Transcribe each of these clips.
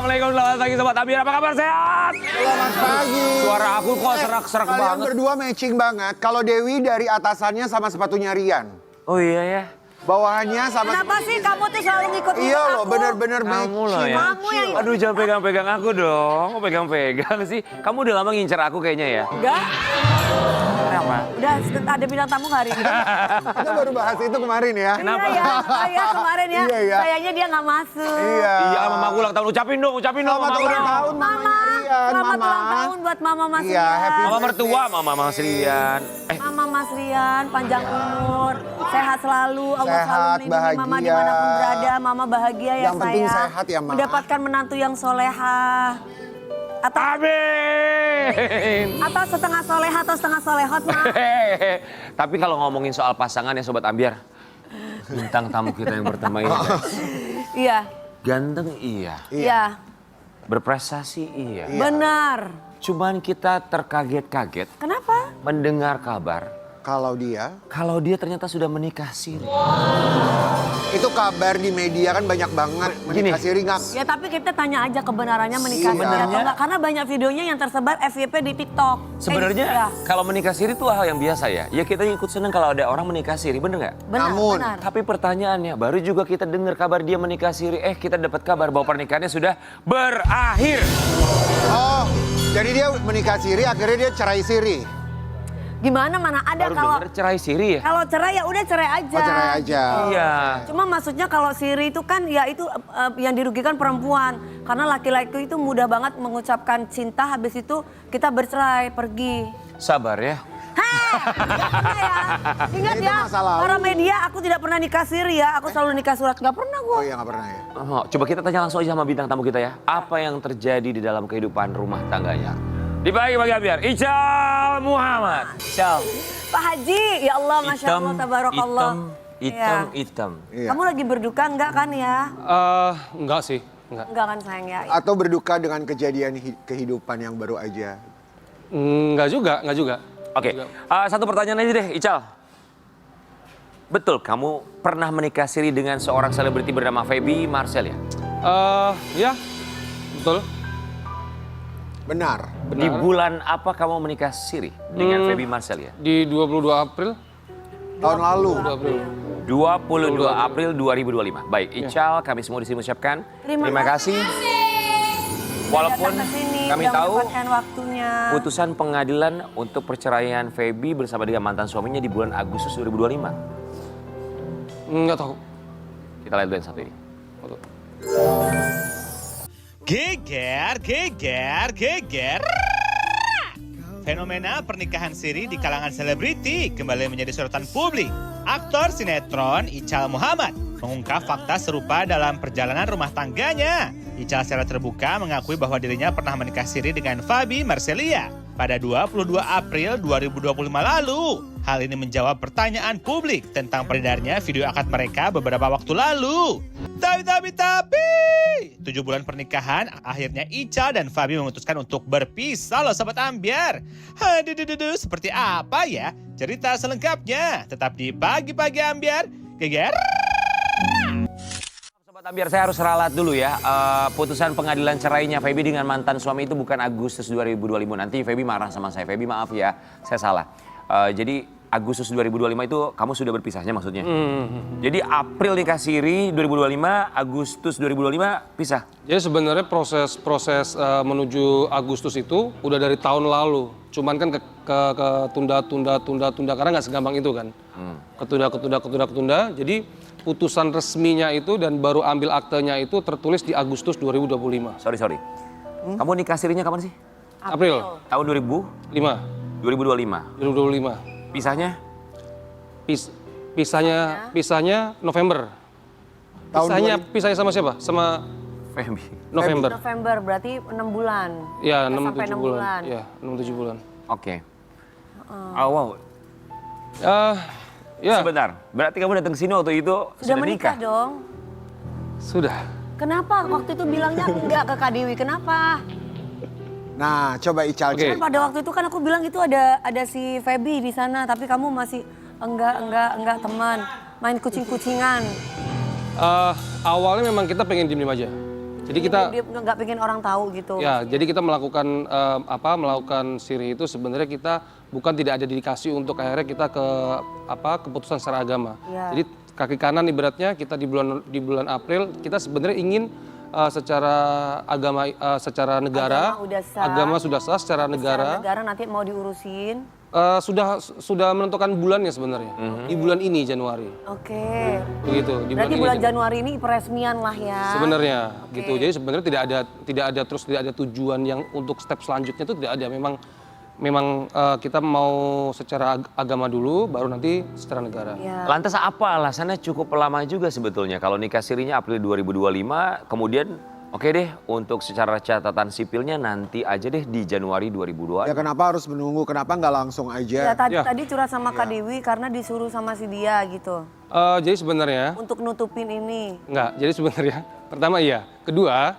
Assalamualaikum, selamat pagi Sobat Ambiar, apa kabar, sehat? Selamat pagi. Suara aku kok serak-serak Kalian banget. berdua matching banget. Kalau Dewi dari atasannya sama sepatunya Rian. Oh iya ya. Bawahannya sama... Kenapa sih kamu tuh selalu ngikut Iya aku? loh, bener-bener Kamu loh matching. ya. Kamu yang... Aduh, jangan pegang-pegang aku dong. Kok pegang-pegang sih? Kamu udah lama ngincer aku kayaknya ya? Enggak, Kenapa? udah ada bintang tamu hari ini. Kita baru bahas itu kemarin ya. Kenapa? Iya ya, oh iya kemarin ya. Iya, iya. Sayangnya dia nggak masuk. Iya. Iya, mama aku ulang tahun. Ucapin dong Selamat mama ulang dong. tahun Mama, mamanya Rian, selamat Mama. ulang tahun buat Mama Mas Iya, Rian. happy Mama mertua, mama Mas Rian. Mama Mas Rian, panjang umur, sehat selalu, Allah Sehat, selalu melindungi Mama bahagia. dimanapun berada. Mama bahagia ya Yang penting sayang. sehat ya, Ma. Mendapatkan menantu yang solehah. Amin. Atau setengah solehah atau setengah solehot, Ma. Tapi kalau ngomongin soal pasangan ya Sobat Ambiar. Bintang tamu kita yang pertama ini. guys. Iya, Ganteng iya. iya, Berprestasi iya. benar. Cuman kita terkaget-kaget Kenapa? mendengar kabar Kalau dia ternyata sudah menikah siri. itu kabar di media kan banyak banget. Gini. Menikah siri nggak? Ya tapi kita tanya aja kebenarannya menikah siri Iya. atau enggak. Karena banyak videonya yang tersebar FYP di TikTok. Sebenarnya ya. kalau menikah siri itu hal yang biasa ya. Ya kita ikut seneng kalau ada orang menikah siri, bener nggak? Benar, Namun, benar. Tapi pertanyaannya, baru juga kita dengar kabar dia menikah siri. Kita dapat kabar bahwa pernikahannya sudah berakhir. Oh, jadi dia menikah siri, akhirnya dia cerai siri. Gimana mana ada Baru kalau denger cerai siri ya? kalau cerai ya udah cerai aja. Oh, cerai aja. Iya. Cuma maksudnya kalau siri itu kan ya itu yang dirugikan perempuan. Karena laki-laki itu mudah banget mengucapkan cinta habis itu kita bercerai, pergi. Sabar ya. Ingat Itu ya, masa lalu. para media aku tidak pernah nikah siri ya. Aku selalu nikah surat, nggak pernah gue. Oh iya nggak pernah ya. Oh, coba kita tanya langsung aja sama bintang tamu kita ya. Apa yang terjadi di dalam kehidupan rumah tangganya? Di pagi-pagi Ambiar, Ical Muhammad. Ical. Pak Haji, ya Allah, Masya Allah, Tabarakallah. Hitam. Iya. Kamu lagi berduka enggak kan ya? Enggak sih, enggak. Enggak kan sayang ya? Atau berduka dengan kejadian kehidupan yang baru aja. Enggak juga. Oke, satu pertanyaan aja deh, Ical. Betul, kamu pernah menikah siri dengan seorang selebriti bernama Feby Marcel ya? Ya, betul. Benar. Di bulan apa kamu menikah siri dengan Feby Marcel ya? Di 22 April. Tahun lalu. 22 April. 22 April 2025. Baik, Ical, kami semua di sini mengucapkan Terima kasih. Walaupun Datang ke sini, kami udah tahu menyempatkan waktunya. putusan pengadilan untuk perceraian Feby bersama dengan mantan suaminya di bulan Agustus 2025. Enggak tahu. Kita lihat dulu yang satu ini. Foto. Geger. Fenomena pernikahan siri di kalangan selebriti kembali menjadi sorotan publik. Aktor sinetron Ical Muhammad mengungkap fakta serupa dalam perjalanan rumah tangganya. Ical secara terbuka mengakui bahwa dirinya pernah menikah siri dengan Feby Marcelia pada 22 April 2025 lalu. Hal ini menjawab pertanyaan publik tentang beredarnya video akad mereka beberapa waktu lalu. Tapi, 7 bulan pernikahan, akhirnya Ical dan Feby memutuskan untuk berpisah loh Sobat Ambiar. Haduh, seperti apa ya cerita selengkapnya? Tetap di Pagi-Pagi Ambiar, geger. Sobat Ambiar, saya harus ralat dulu ya. Putusan pengadilan cerainya Feby dengan mantan suami itu bukan Agustus 2025. Nanti Feby marah sama saya. Feby maaf ya, saya salah. Jadi Agustus 2025 itu kamu sudah berpisahnya maksudnya? Jadi April nikah siri 2025, Agustus 2025 pisah? Jadi sebenarnya proses menuju Agustus itu udah dari tahun lalu. Cuman kan ketunda karena nggak segampang itu kan. Ketunda. Jadi putusan resminya itu dan baru ambil aktenya itu tertulis di Agustus 2025. Sorry. Kamu nikah sirinya kapan sih? April Tahun 5. 2025. 2025. Pisahnya? Pisahnya November. Pisahnya sama siapa? Sama Feby. November. November berarti 6 bulan. Ya, Sampai 6-7 bulan. Ya, 6-7 bulan. Oke. Oh wow. Ya, Sebentar, berarti kamu datang ke sini waktu itu Sudah menikah dong. sudah. Kenapa waktu itu bilangnya enggak ke Kak Dewi? Kenapa? Nah, coba Ical. Oke. Kan pada waktu itu kan aku bilang itu ada si Feby di sana, tapi kamu masih enggak teman, main kucing-kucingan. Awalnya memang kita pengen diem aja. Jadi kita dia nggak pengen orang tahu gitu. ya, jadi kita melakukan melakukan siri itu sebenarnya kita bukan tidak ada dedikasi untuk akhirnya kita ke keputusan secara agama. Ya. Jadi kaki kanan ibaratnya kita di bulan April kita sebenarnya ingin secara agama secara negara Agama sudah udah sah. sah secara negara. Negara nanti mau diurusin. Sudah menentukan bulannya sebenarnya di bulan ini Januari. Oke. Begitu di Berarti ini bulan Januari ini peresmian lah ya. sebenarnya gitu. Jadi sebenarnya tidak ada tujuan yang untuk step selanjutnya itu tidak ada. Memang kita mau secara agama dulu baru nanti secara negara. Ya. Lantas apa alasannya cukup lama juga sebetulnya kalau nikah sirinya April 2025, kemudian oke deh untuk secara catatan sipilnya nanti aja deh di Januari 2022. Ya kenapa harus menunggu? Kenapa nggak langsung Ya, aja? tadi curhat sama Kak Dewi karena disuruh sama si dia gitu. Jadi sebenarnya Untuk nutupin ini. enggak. Jadi sebenarnya pertama iya, kedua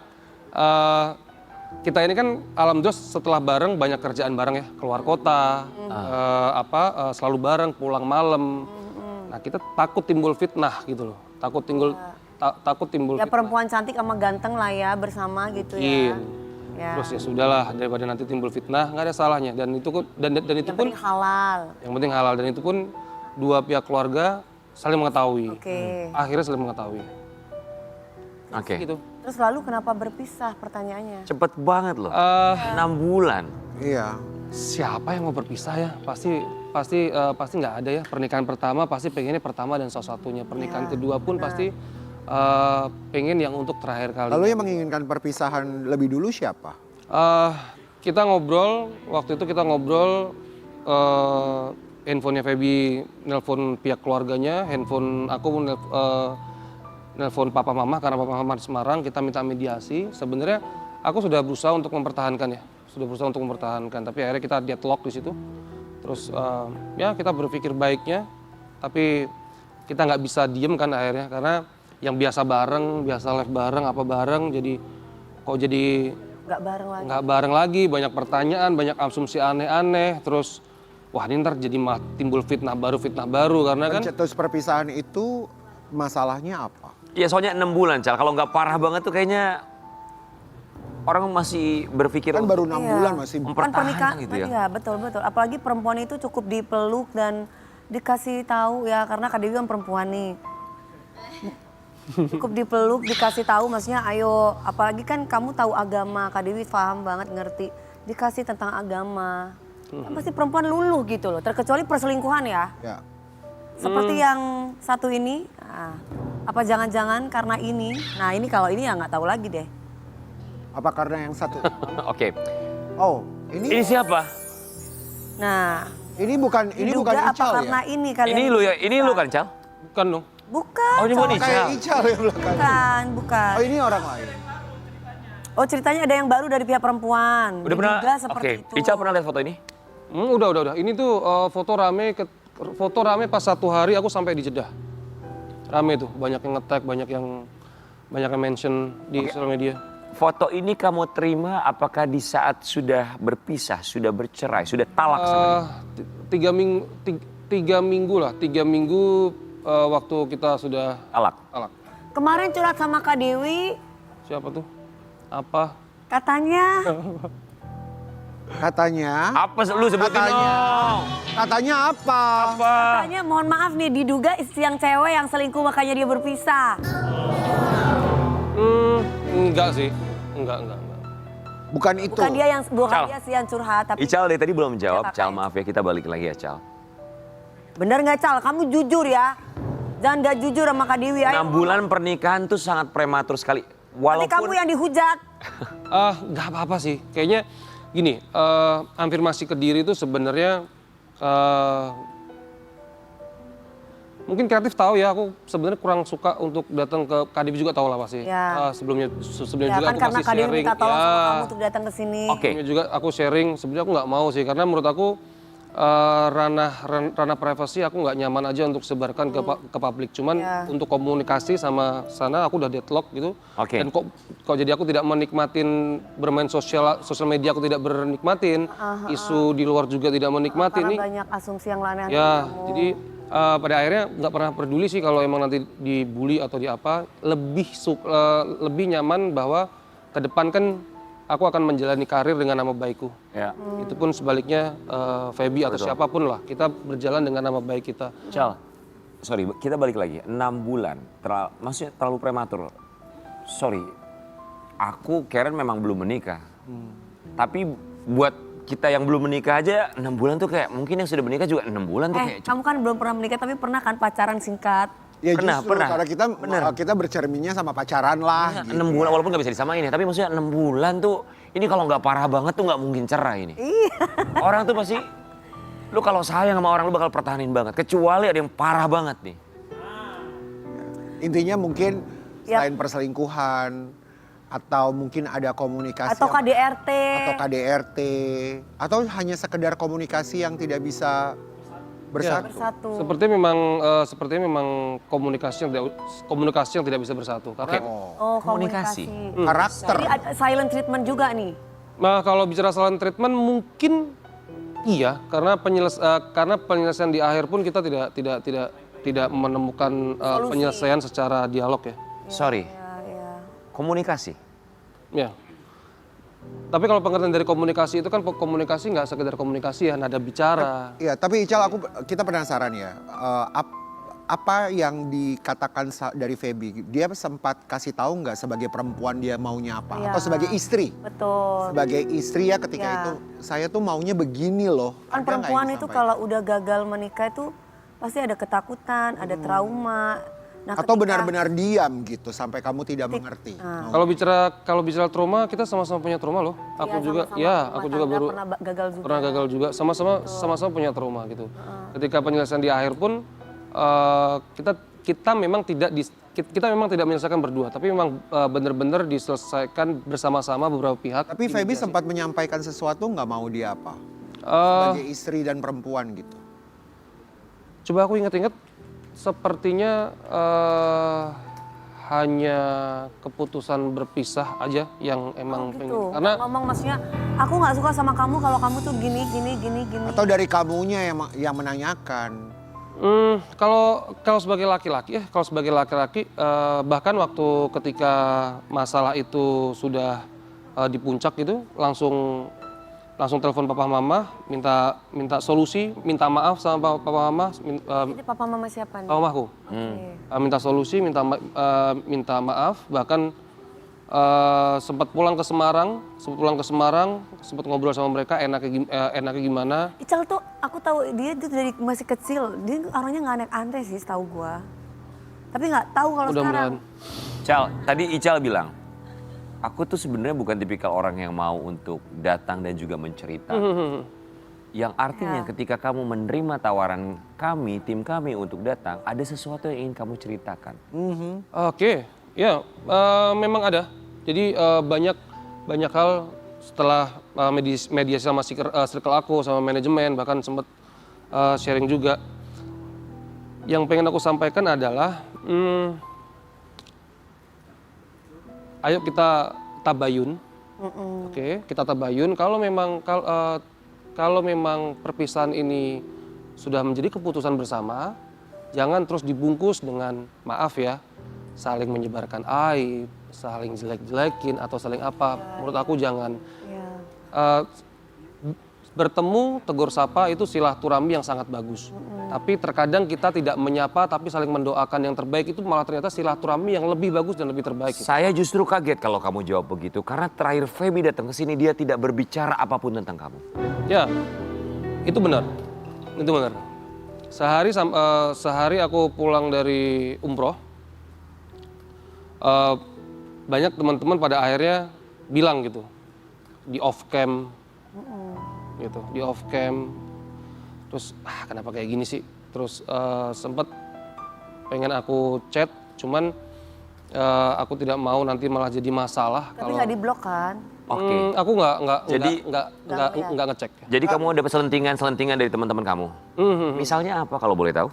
kita ini kan alhamdulillah setelah bareng banyak kerjaan bareng ya, keluar kota, selalu bareng, pulang malam. Nah kita takut timbul fitnah gitu loh, takut timbul Ya fitnah. perempuan cantik sama ganteng lah ya bersama gitu Mungkin. ya. Ya. Terus ya sudahlah daripada nanti timbul fitnah nggak ada salahnya dan itu dan itu Yang pun penting halal. yang penting halal dan itu pun dua pihak keluarga saling mengetahui. Oke. Akhirnya saling mengetahui. Oke. Gitu. Terus lalu kenapa berpisah pertanyaannya? Cepet banget loh. 6 bulan. Iya. Siapa yang mau berpisah ya? Pasti nggak ada ya. Pernikahan pertama pasti pengennya pertama dan satu-satunya. Pernikahan kedua pun pasti pengen yang untuk terakhir kali. Lalu yang menginginkan perpisahan lebih dulu siapa? Kita ngobrol, waktu itu kita ngobrol, handphonenya Feby nelpon pihak keluarganya, handphone aku nelpon papa mama karena papa mama di Semarang, kita minta mediasi. Sebenarnya aku sudah berusaha untuk mempertahankan ya, tapi akhirnya kita deadlock di situ. Terus ya kita berpikir baiknya, tapi kita nggak bisa diem kan akhirnya karena yang biasa bareng, biasa live bareng, apa bareng, jadi kok jadi Nggak bareng lagi. banyak pertanyaan, banyak asumsi aneh-aneh, terus wah ini ntar jadi timbul fitnah baru karena kan Pencetus perpisahan itu masalahnya apa? Ya soalnya 6 bulan, Cal. Kalau nggak parah banget tuh kayaknya orang masih berpikir Kan untuk baru 6 bulan masih. Kan mempertahankan pernikahan gitu ya. Iya betul. Apalagi perempuan itu cukup dipeluk dan dikasih tahu ya karena Kak Dewi kan perempuan nih. Cukup dipeluk, dikasih tahu maksudnya ayo, apalagi kan kamu tahu agama, Kak Dewi paham banget ngerti. Dikasih tentang agama. Kan pasti perempuan luluh gitu loh, terkecuali perselingkuhan ya. Ya. Seperti yang satu ini, nah, apa jangan-jangan karena ini? Nah ini kalau ini ya nggak tahu lagi deh. Apa karena yang satu? Oke. Oh, Ini siapa? Nah, ini bukan diduga apa Ical karena ya? ini kalian? Ini lu ya, ini lu kan, Cal? bukan dong. Bukan. Oh, ini bukan cowok. Ical. Kayak Ical yang belakang. Bukan. Oh, ini orang lain. Oh ceritanya ada yang baru dari pihak perempuan. Udah pernah? Diduga seperti Oke. itu. Ical pernah lihat foto ini? Udah. Ini tuh foto rame pas satu hari aku sampai di Jeddah. Rame tuh, banyak yang nge-tag, banyak yang mention di sosial media. Foto ini kamu terima apakah di saat sudah berpisah, sudah bercerai, sudah talak sama dia? 3 minggu waktu kita sudah Talak. talak. Kemarin curhat sama Kak Dewi, Siapa tuh? Apa? katanya Katanya, Apa lu sebutin dong? katanya apa? katanya mohon maaf nih diduga istri yang cewek yang selingkuh makanya dia berpisah. Enggak sih. Enggak. Bukan itu. Bukan dia Cal. sih yang curhat tapi Ical dari tadi belum jawab. Ya, Kak. Cal maaf ya, kita balik lagi ya, Cal. bener nggak Cal? Kamu jujur ya. Jangan nggak jujur sama Kak Dewi. 6 bulan pernikahan tuh sangat prematur sekali. Nanti kamu yang dihujat. Nggak apa-apa sih. Kayaknya gini, afirmasi ke diri itu sebenarnya mungkin kreatif tahu ya, aku sebenarnya kurang suka untuk datang ke Kak Dewi juga tahu lah pasti. Ya. Sebelumnya Ya juga kan aku karena pasti Kak Dewi sharing. minta tolong sama Ya. kamu untuk datang ke sini. Oke. Sebelumnya juga aku sharing, sebenarnya aku nggak mau sih karena menurut aku ranah privasi aku nggak nyaman aja untuk sebarkan ke publik. Cuman Ya. untuk komunikasi sama sana aku udah deadlock gitu. Oke. Dan kok jadi aku tidak menikmatin bermain sosial media, aku tidak bernikmatin. Isu di luar juga tidak menikmati Karena nih. banyak asumsi yang lain. Ya, jadi pada akhirnya nggak pernah peduli sih kalau emang nanti dibully atau di apa. Lebih nyaman bahwa ke depan kan aku akan menjalani karir dengan nama baikku. Ya. Itu pun sebaliknya Feby atau siapapun lah, kita berjalan dengan nama baik kita. Cal, sorry, kita balik lagi. 6 bulan, maksudnya terlalu prematur. Sorry, aku Karen memang belum menikah. Tapi buat kita yang belum menikah aja 6 bulan tuh kayak, mungkin yang sudah menikah juga 6 bulan tuh kayak Kamu kan belum pernah menikah tapi pernah kan pacaran singkat? Ya Pernah, justru pernah. karena kita bercerminnya sama pacaran lah. 6 bulan, walaupun gak bisa disamain ya, tapi maksudnya 6 bulan tuh, ini kalau nggak parah banget tuh nggak mungkin cerai ini. Orang tuh pasti, lu kalau sayang sama orang lu bakal pertahanin banget, kecuali ada yang parah banget nih. Intinya mungkin Ya. selain perselingkuhan, atau mungkin ada komunikasi. Atau KDRT? Atau KDRT. Atau hanya sekedar komunikasi yang tidak bisa bersatu. Bersatu. Sepertinya memang komunikasi yang tidak bisa bersatu. Karena Oh, Komunikasi. komunikasi. Karakter. Jadi ada silent treatment juga nih? nah, kalau bicara silent treatment mungkin iya, karena penyelesaian di akhir pun kita tidak menemukan penyelesaian secara dialog ya. Sorry, Ya. komunikasi. Ya. Tapi kalau pengertian dari komunikasi itu kan komunikasi nggak sekedar komunikasi ya, nada bicara. Iya, tapi Ical kita penasaran ya. Apa yang dikatakan dari Feby? Dia sempat kasih tahu nggak sebagai perempuan dia maunya apa? Iya. Atau sebagai istri? Betul. Sebagai istri ya ketika Iya. itu saya tuh maunya begini loh. Kan Ada nggak perempuan yang itu disampaikan? kalau udah gagal menikah itu pasti ada ketakutan, ada trauma. Nah, Atau ketika- benar-benar diam gitu sampai kamu tidak mengerti. Ah. Kalau bicara trauma, kita sama-sama punya trauma loh. Aku Iya, juga, sama-sama ya, rumah aku juga tangga baru gagal juga. pernah gagal juga. Sama-sama punya trauma gitu. Ketika penyelesaian di akhir pun kita memang tidak menyelesaikan berdua, tapi memang benar-benar diselesaikan bersama-sama beberapa pihak. Tapi Feby sempat menyampaikan sesuatu nggak mau dia apa? Eh, Sebagai istri dan perempuan gitu. Coba aku ingat-ingat, sepertinya hanya keputusan berpisah aja yang emang Gitu. pengen. Karena Ngomong maksudnya, aku nggak suka sama kamu kalau kamu tuh gini. Atau dari kamunya yang menanyakan. kalau sebagai laki-laki bahkan waktu ketika masalah itu sudah di puncak gitu, langsung telepon papa mama, minta solusi, minta maaf sama papa mama, Jadi papa mama siapa nih? papa mamaku. Minta solusi, minta maaf, bahkan sempat pulang ke Semarang, sempat ngobrol sama mereka enaknya gimana. Ical tuh aku tahu dia tuh dari masih kecil, dia orangnya nggak aneh-aneh sih setahu gua. Tapi nggak tahu kalau sekarang. Mudah-mudahan. Cal, tadi Ical bilang, aku tuh sebenarnya bukan tipikal orang yang mau untuk datang dan juga menceritakan. Yang artinya ketika kamu menerima tawaran kami, tim kami untuk datang, ada sesuatu yang ingin kamu ceritakan. Oke, ya memang ada. Jadi banyak hal setelah mediasi sama circle aku, sama manajemen, bahkan sempat sharing juga. Yang pengen aku sampaikan adalah, ayo kita tabayun. Oke, kita tabayun. Kalau memang perpisahan ini sudah menjadi keputusan bersama, jangan terus dibungkus dengan maaf ya, saling menyebarkan aib, saling jelek-jelekin atau saling apa. Menurut aku jangan. Bertemu, tegur sapa itu silaturahmi yang sangat bagus. Tapi terkadang kita tidak menyapa tapi saling mendoakan yang terbaik, itu malah ternyata silaturahmi yang lebih bagus dan lebih terbaik. Saya justru kaget kalau kamu jawab begitu, karena terakhir Feby datang ke sini dia tidak berbicara apapun tentang kamu. Ya, itu benar. Itu benar. Sehari aku pulang dari umroh, banyak teman-teman pada akhirnya bilang gitu, di off cam, gitu, di off cam. Terus kenapa kayak gini sih? Terus sempet pengen aku chat, cuman aku tidak mau nanti malah jadi masalah. Tapi nggak diblok kan? Oke. Aku Jadi- nggak ngecek. Jadi kamu dapat selentingan dari teman-teman kamu. Misalnya apa kalau boleh tahu?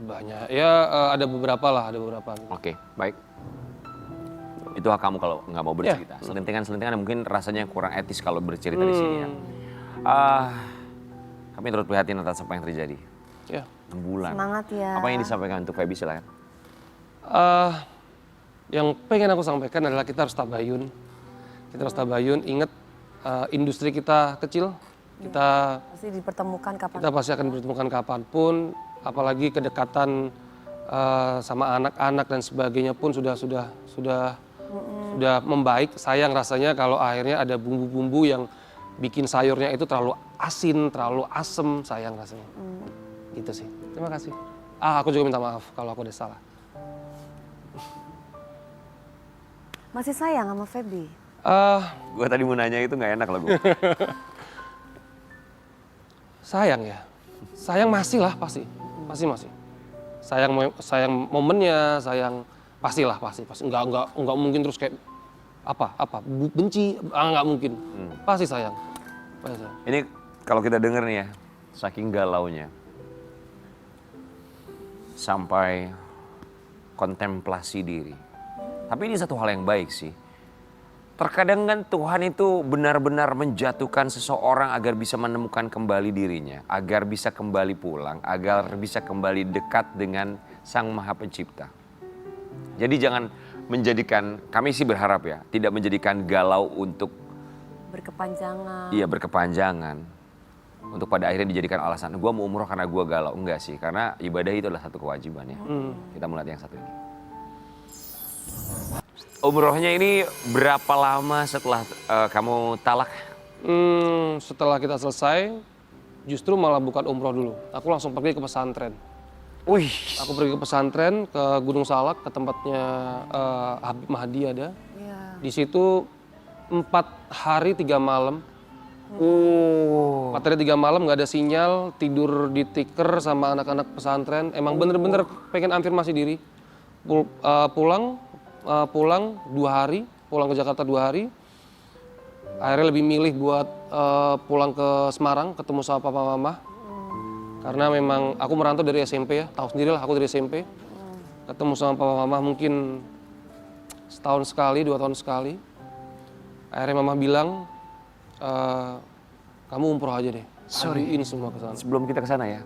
Banyak, ya ada beberapa lah, ada beberapa. Oke, baik. Itu hak kamu kalau nggak mau bercerita. Selentingan-selentingan mungkin rasanya kurang etis kalau bercerita di sini ya. Kami turut prihatin atas apa yang terjadi. Ya. 6 bulan. Semangat ya. Apa yang disampaikan untuk Feby silakan. Yang pengen aku sampaikan adalah kita harus tabayun. Kita harus tabayun, ingat industri kita kecil, kita Pasti dipertemukan kapan? kita pasti akan dipertemukan kapanpun, apalagi kedekatan sama anak-anak dan sebagainya pun sudah membaik. Sayang rasanya kalau akhirnya ada bumbu-bumbu yang bikin sayurnya itu terlalu asin, terlalu asem, sayang rasanya. Gitu sih. Terima kasih. Aku juga minta maaf kalau aku ada salah. Masih sayang sama Feby? Gue tadi mau nanya itu nggak enak loh gue. Sayang ya. Sayang masih lah pasti. Masih. Sayang momennya, sayang pastilah pasti. Enggak mungkin terus kayak benci, nggak mungkin. Pasti sayang. Ini kalau kita denger nih ya, saking galaunya. Sampai kontemplasi diri. Tapi ini satu hal yang baik sih. Terkadang kan Tuhan itu benar-benar menjatuhkan seseorang agar bisa menemukan kembali dirinya. Agar bisa kembali pulang, agar bisa kembali dekat dengan Sang Maha Pencipta. Jadi jangan menjadikan, kami sih berharap ya, tidak menjadikan galau untuk Berkepanjangan. iya berkepanjangan. Untuk pada akhirnya dijadikan alasan, gue mau umroh karena gue galau. Enggak sih, karena ibadah itu adalah satu kewajiban ya. Kita melihat yang satu ini. Umrohnya ini berapa lama setelah kamu talak? Setelah kita selesai, justru malah bukan umroh dulu. Aku langsung pergi ke pesantren. Wih, Aku pergi ke pesantren, ke Gunung Salak, ke tempatnya Habib Mahdi ada. Iya. Di situ 4 hari 3 malam. 4 hari 3 malam nggak ada sinyal, tidur di tikar sama anak-anak pesantren. Emang bener-bener pengen afirmasi diri. Pulang 2 hari, pulang ke Jakarta 2 hari. Akhirnya lebih milih buat pulang ke Semarang, ketemu sama papa mama. Karena memang aku merantau dari SMP ya, tahu sendiri lah aku dari SMP. Ketemu sama papa mama mungkin setahun sekali, 2 tahun sekali. Akhirnya mama bilang, kamu umroh aja deh. Aduin semua ke sana. sebelum kita ke sana ya.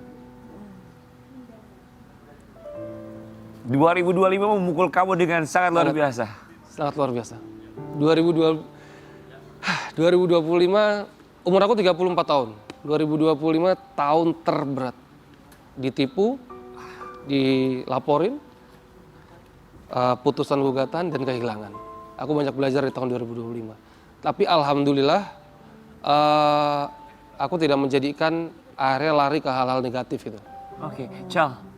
2025 memukul kamu dengan sangat luar biasa. Sangat luar biasa. 2025, umur aku 34 tahun. 2025 tahun terberat. Ditipu, dilaporin, putusan gugatan dan kehilangan. Aku banyak belajar di tahun 2025. Tapi alhamdulillah aku tidak menjadikan akhirnya lari ke hal-hal negatif itu. Oke, Cal.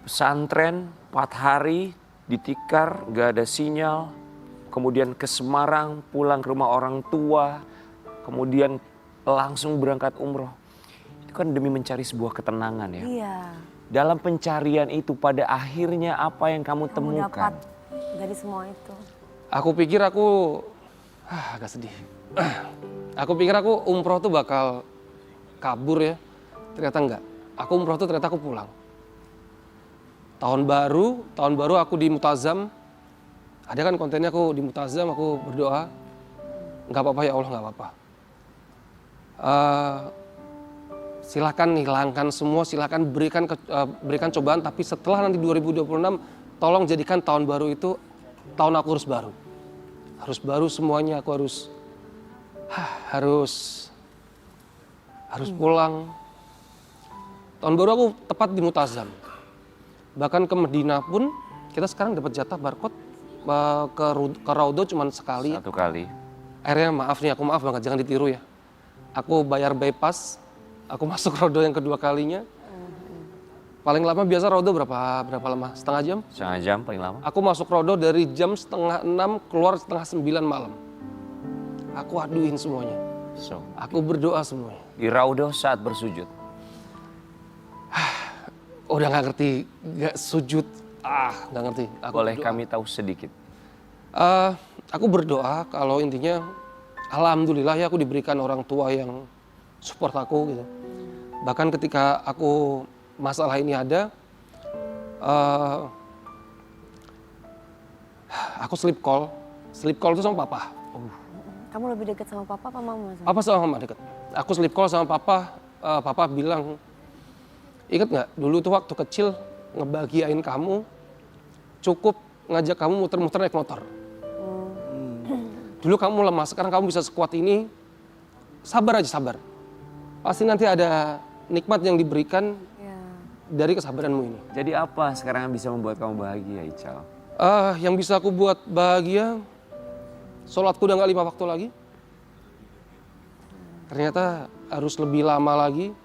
Pesantren 4 hari di tikar, gak ada sinyal. Kemudian ke Semarang, pulang ke rumah orang tua. Kemudian langsung berangkat umroh. Itu kan demi mencari sebuah ketenangan ya. Iya. Dalam pencarian itu pada akhirnya apa yang kamu Kamu temukan? dapat dari semua itu. Aku pikir agak sedih. Aku pikir aku umroh tuh bakal kabur ya. Ternyata enggak. Aku umroh tuh ternyata aku pulang. Tahun baru aku di Mutazam. Ada kan kontennya aku di Mutazam, aku berdoa. Enggak apa-apa ya Allah, enggak apa-apa. Silakan hilangkan semua, silakan berikan cobaan. Tapi setelah nanti 2026, tolong jadikan tahun baru itu tahun aku harus baru. Harus baru semuanya, aku harus pulang. Tahun baru aku tepat di Mutazam. Bahkan ke Medina pun kita sekarang dapat jatah barcode ke Raudo cuma sekali. Satu kali. Akhirnya maaf banget, jangan ditiru ya. Aku bayar bypass, aku masuk Raudo yang kedua kalinya. Paling lama biasa Raudo berapa lama? Setengah jam? Setengah jam paling lama. Aku masuk Raudo dari jam 5:30, keluar 8:30 malam. Aku aduin semuanya. So, Aku berdoa semuanya. di Raudo saat bersujud. Udah nggak ngerti, nggak sujud, nggak ngerti. Aku Boleh berdoa. kami tahu sedikit? Aku berdoa kalau intinya, alhamdulillah ya aku diberikan orang tua yang support aku gitu. Bahkan ketika masalah ini ada, aku sleep call itu sama papa. Kamu lebih dekat sama papa apa mama? Papa sama mama deket. Aku sleep call sama papa, papa bilang, ingat nggak dulu tuh waktu kecil ngebahagiain kamu, cukup ngajak kamu muter-muter naik motor. dulu kamu lemah, sekarang kamu bisa sekuat ini. Sabar aja, sabar. Pasti nanti ada nikmat yang diberikan Ya. dari kesabaranmu ini. Jadi apa sekarang yang bisa membuat kamu bahagia, Ical? Yang bisa aku buat bahagia, sholatku udah gak 5 waktu lagi. Ternyata harus lebih lama lagi,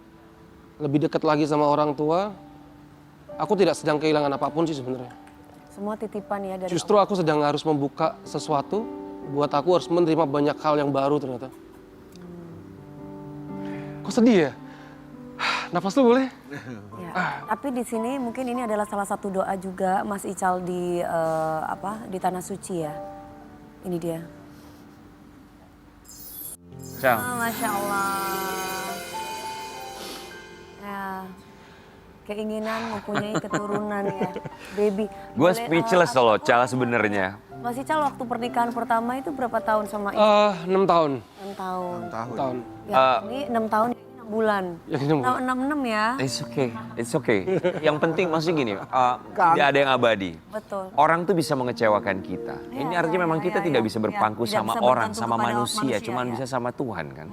lebih dekat lagi sama orang tua. Aku tidak sedang kehilangan apapun sih sebenarnya. Semua titipan ya dari Justru aku sedang harus membuka sesuatu, buat aku harus menerima banyak hal yang baru ternyata. Kok sedih ya? Nafas lu boleh? Ya, tapi di sini mungkin ini adalah salah satu doa juga Mas Ical di di tanah suci ya. Ini dia. Cal, Masya Allah. Ya, keinginan mempunyai keturunan ya, baby. gue Boleh, speechless loh, Cal sebenarnya. Mas Ical waktu pernikahan pertama itu berapa tahun sama istri? 6 tahun. 6 tahun. 6 tahun. Tahun. Ya, ini 6 tahun, ini 6 bulan. Yang ini mau. 6 ya. It's okay. Yang penting maksudnya gini, tidak ada yang abadi. Betul. Orang tuh bisa mengecewakan kita. Ini artinya memang kita tidak bisa berpangku Tidak sama bisa orang, bergantung sama kepada manusia, cuman ya. bisa sama Tuhan kan.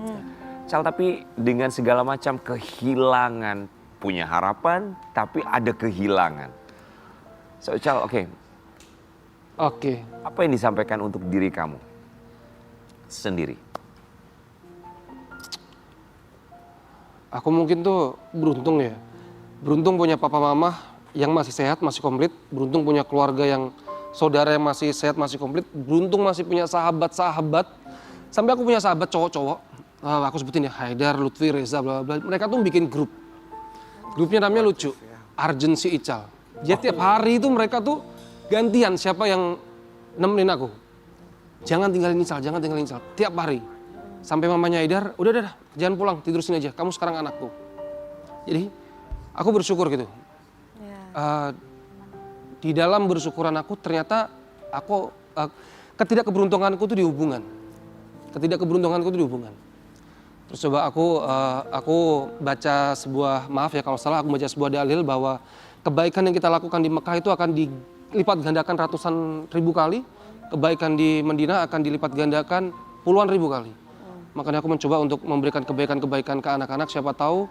Cal, tapi dengan segala macam kehilangan, punya harapan, tapi ada kehilangan. So, Cal, oke. Apa yang disampaikan untuk diri kamu sendiri? Aku mungkin tuh beruntung ya. Beruntung punya papa mama yang masih sehat, masih komplit. Beruntung punya keluarga yang saudara yang masih sehat, masih komplit. Beruntung masih punya sahabat-sahabat. Sampai aku punya sahabat cowok-cowok. Aku sebutin ya, Haidar, Lutfi, Reza, bla bla. Mereka tuh bikin grup. Grupnya namanya lucu, Urgency Ical. Jadi tiap hari itu mereka tuh gantian siapa yang nemenin aku. Jangan tinggalin Ical, jangan tinggalin Ical. Tiap hari. Sampai mamanya Haidar, udah, jangan pulang, tidur sini aja. Kamu sekarang anakku. Jadi aku bersyukur gitu. Di dalam bersyukuran aku ternyata aku ketidakkeberuntunganku tuh di hubungan. Ketidakkeberuntunganku tuh di hubungan. Terus coba aku baca sebuah, maaf ya kalau salah, aku baca sebuah dalil bahwa kebaikan yang kita lakukan di Mekah itu akan dilipat gandakan ratusan ribu kali. Kebaikan di Madinah akan dilipat gandakan puluhan ribu kali. Makanya aku mencoba untuk memberikan kebaikan-kebaikan ke anak-anak, siapa tahu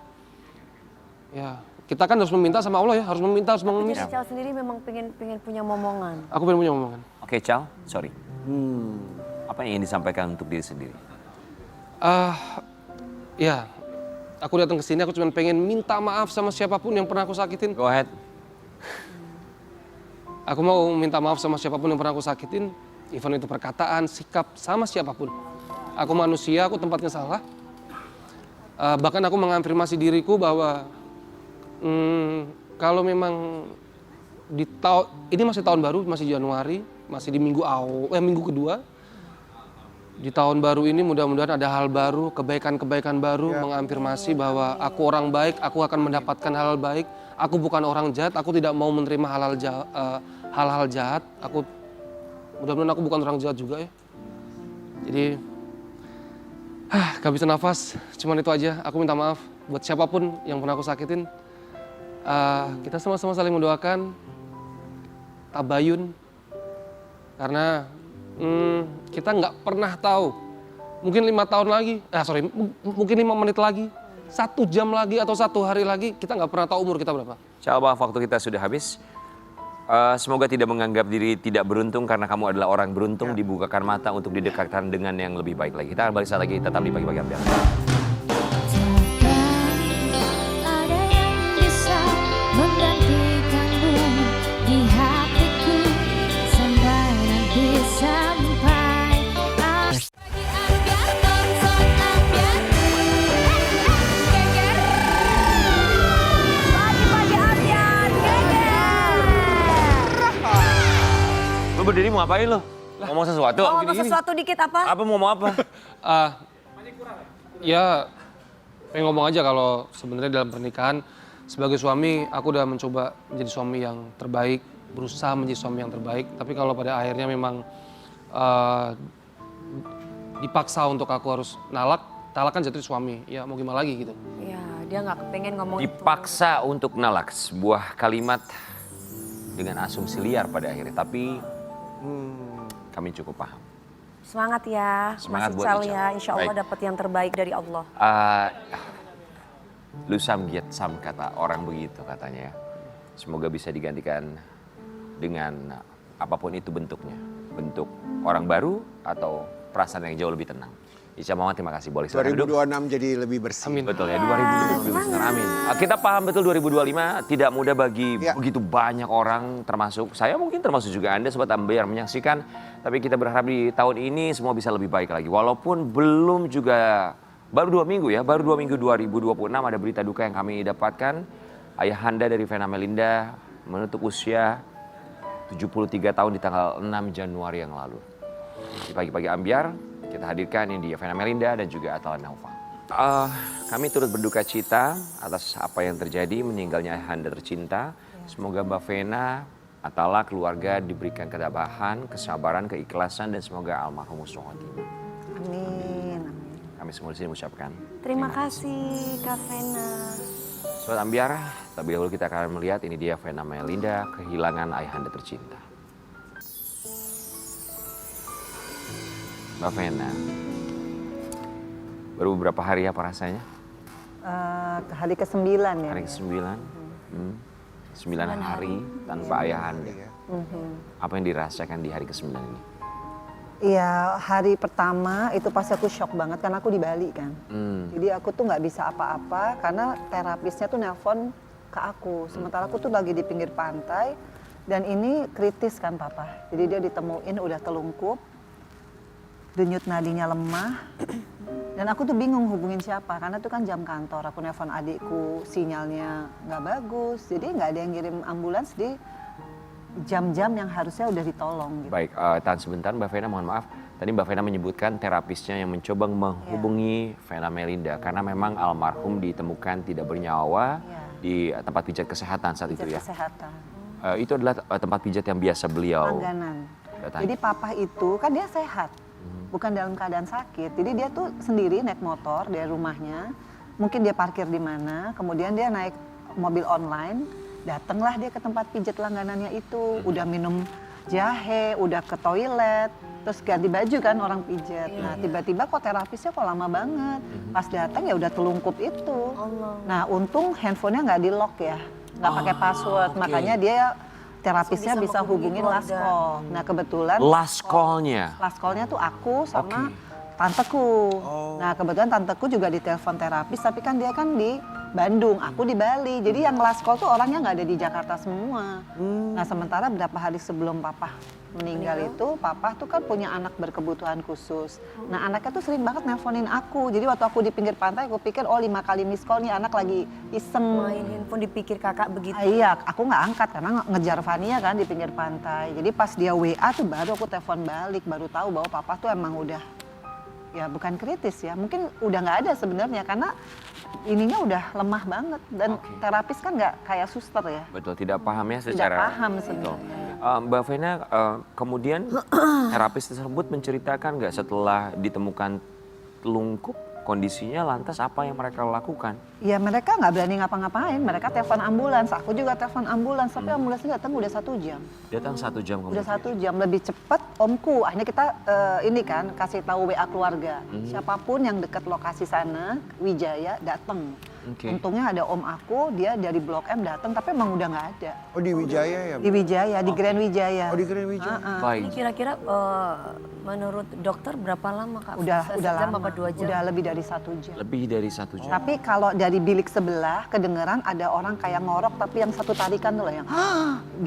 ya kita kan harus meminta sama Allah ya, harus meminta, harus mengemis. Mas Ical sendiri memang pengen punya momongan. Aku pengen punya omongan. Oke, Cal, sorry. Apa yang ingin disampaikan untuk diri sendiri? Ya, aku datang ke sini aku cuma pengen minta maaf sama siapapun yang pernah aku sakitin. Go ahead. Aku mau minta maaf sama siapapun yang pernah aku sakitin, even itu perkataan, sikap, sama siapapun. Aku manusia, aku tempatnya salah. Bahkan aku mengafirmasi diriku bahwa kalau memang ini masih tahun baru, masih Januari, masih di minggu kedua. Di tahun baru ini mudah-mudahan ada hal baru, kebaikan-kebaikan baru, mengafirmasi bahwa aku orang baik, aku akan mendapatkan hal baik. Aku bukan orang jahat, aku tidak mau menerima hal-hal jahat. Mudah-mudahan aku bukan orang jahat juga ya. Jadi, gak bisa nafas, cuman itu aja. Aku minta maaf buat siapapun yang pernah aku sakitin. Kita sama-sama saling mendoakan, tabayun, karena kita nggak pernah tahu. Mungkin 5 tahun lagi, mungkin 5 menit lagi, 1 jam lagi atau 1 hari lagi, kita nggak pernah tahu umur kita berapa. Cal, maaf waktu kita sudah habis. Semoga tidak menganggap diri tidak beruntung karena kamu adalah orang beruntung, dibukakan mata untuk didekatkan dengan yang lebih baik lagi. Kita akan balik saat lagi, tetap di Pagi-Pagi Update. Ada yang bisa menggantikanmu di hatiku sampai nanti sampai pagi Ambiar tonton Ambiar geger Pagi-pagi Ambiar, geger. Lu berdiri mau ngapain lu? Ngomong sesuatu? Mau ngomong sesuatu dikit apa? Apa mau apa? Ya, pengen ngomong aja kalau sebenarnya dalam pernikahan sebagai suami aku udah mencoba menjadi suami yang terbaik, berusaha menjadi suami yang terbaik. Tapi kalau pada akhirnya memang dipaksa untuk aku harus talak kan jadi suami. Ya mau gimana lagi gitu. Iya, dia nggak kepengen ngomong itu. Dipaksa untuk nalak, sebuah kalimat dengan asumsi liar pada akhirnya. Tapi kami cukup paham. Semangat ya, Semangat Mas buat Ical Ical. ya. Insya Allah Baik. dapat yang terbaik dari Allah. Lusam giat sam kata orang begitu katanya ya. Semoga bisa digantikan dengan apapun itu bentuknya. Bentuk orang baru atau perasaan yang jauh lebih tenang. Ica Muhammad terima kasih, boleh silakan duduk. 2026 jadi lebih bersih. Amin. Betul ya, 2025 lebih besar. Amin. Kita paham betul 2025 tidak mudah bagi Ya. begitu banyak orang, termasuk saya mungkin termasuk juga Anda Sobat Ambiar menyaksikan. Tapi kita berharap di tahun ini semua bisa lebih baik lagi. Walaupun belum juga, baru 2 minggu ya, baru 2 minggu 2026 ada berita duka yang kami dapatkan. Ayahanda dari Vena Melinda menutup usia 73 tahun di tanggal 6 Januari yang lalu. Di pagi-pagi Ambiar, kita hadirkan ini dia Vena Melinda dan juga Atala Naufal. Kami turut berduka cita atas apa yang terjadi meninggalnya ayahanda tercinta. Semoga Mbak Vena, Atala, keluarga diberikan ketabahan, kesabaran, keikhlasan dan semoga almarhum husnul khotimah. Amin. Kami semua di sini mengucapkan Terima kasih Kak Vena. Sobat Ambiar, terlebih dahulu kita akan melihat ini dia Vena Melinda kehilangan ayahanda tercinta. Mbak Vena, baru beberapa hari apa rasanya? Hari ke-9 ya. Hari ke-9. 9 hari tanpa ayahanda. Apa yang dirasakan di hari ke-9 ini? Iya, hari pertama itu pasti aku shock banget karena aku di Bali kan. Jadi aku tuh nggak bisa apa-apa karena terapisnya tuh nelpon ke aku. Sementara aku tuh lagi di pinggir pantai dan ini kritis kan papa. Jadi dia ditemuin udah telungkup, denyut nadinya lemah. Dan aku tuh bingung hubungin siapa karena itu kan jam kantor. Aku nelpon adikku, sinyalnya nggak bagus. Jadi nggak ada yang ngirim ambulans di jam-jam yang harusnya udah ditolong gitu. Baik, tahan sebentar Mbak Vena, mohon maaf. Tadi Mbak Vena menyebutkan terapisnya yang mencoba menghubungi Vena Melinda. Karena memang almarhum ditemukan tidak bernyawa di tempat pijat kesehatan saat itu ya. Kesehatan. Itu adalah tempat pijat yang biasa beliau Langganan. datangi. Jadi papa itu kan dia sehat, bukan dalam keadaan sakit. Jadi dia tuh sendiri naik motor dari rumahnya, mungkin dia parkir di mana, kemudian dia naik mobil online, datanglah dia ke tempat pijat langganannya itu, udah minum jahe, udah ke toilet, terus ganti baju kan orang pijat. Nah tiba-tiba kok terapisnya kok lama banget. Pas datang ya udah telungkup itu. Nah untung handphonenya nggak di lock ya, nggak pakai password, makanya dia terapisnya Langsung bisa bisa hubungin menghubungi last keluarga. call. Nah kebetulan Last call-nya. last call-nya tuh aku sama tanteku. Nah kebetulan tanteku juga ditelepon terapis, tapi kan dia kan di Bandung, aku di Bali. Jadi yang last call tuh orangnya nggak ada di Jakarta semua. Nah sementara berapa hari sebelum papa meninggal itu, papa tuh kan punya anak berkebutuhan khusus. Nah anaknya tuh sering banget nelponin aku. Jadi waktu aku di pinggir pantai, aku pikir 5 kali miss call nih anak lagi iseng. Main handphone dipikir kakak begitu. Iya, aku nggak angkat karena ngejar Fania kan di pinggir pantai. Jadi pas dia WA tuh baru aku telepon balik, baru tahu bahwa papa tuh emang udah, ya bukan kritis ya, mungkin udah nggak ada sebenarnya karena ininya udah lemah banget dan terapis kan nggak kayak suster ya. Betul, tidak paham ya Tidak secara... paham Betul. sebenarnya. Mbak Vena, kemudian terapis tersebut menceritakan nggak setelah ditemukan telungkup, kondisinya lantas apa yang mereka lakukan? Ya mereka nggak berani ngapa-ngapain, mereka telepon ambulans, aku juga telepon ambulans, tapi ambulansnya datang udah 1 jam. Datang 1 jam kemudian. Udah 1 jam, lebih cepat omku. Akhirnya kita ini kan kasih tahu WA keluarga. Siapapun yang dekat lokasi sana, Wijaya datang. Oke. Untungnya ada om aku, dia dari Blok M datang, tapi emang udah nggak ada. Oh di Wijaya ya? Di Wijaya, di Grand Wijaya. Oh di Grand Wijaya. Ini Baik. kira-kira menurut dokter berapa lama kak? Udah Sejam lama. apa 2 jam? Udah lebih dari 1 jam. Lebih dari 1 jam. Tapi kalau dari bilik sebelah kedengeran ada orang kayak ngorok tapi yang satu tarikan tuh loh yang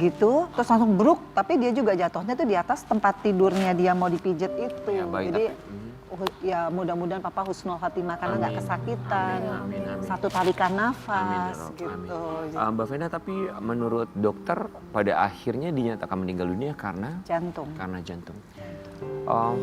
gitu, terus langsung bruk, tapi dia juga jatuhnya tuh di atas tempat tidurnya dia mau dipijit itu. Ya, baik, Jadi tapi- ya mudah-mudahan papa husnul khotimah karena nggak kesakitan, Amin, amin. satu tarikan Amin, ya nafas Rob, gitu. amin. Mbak Vena, tapi menurut dokter pada akhirnya dinyatakan meninggal dunia karena Jantung. jantung.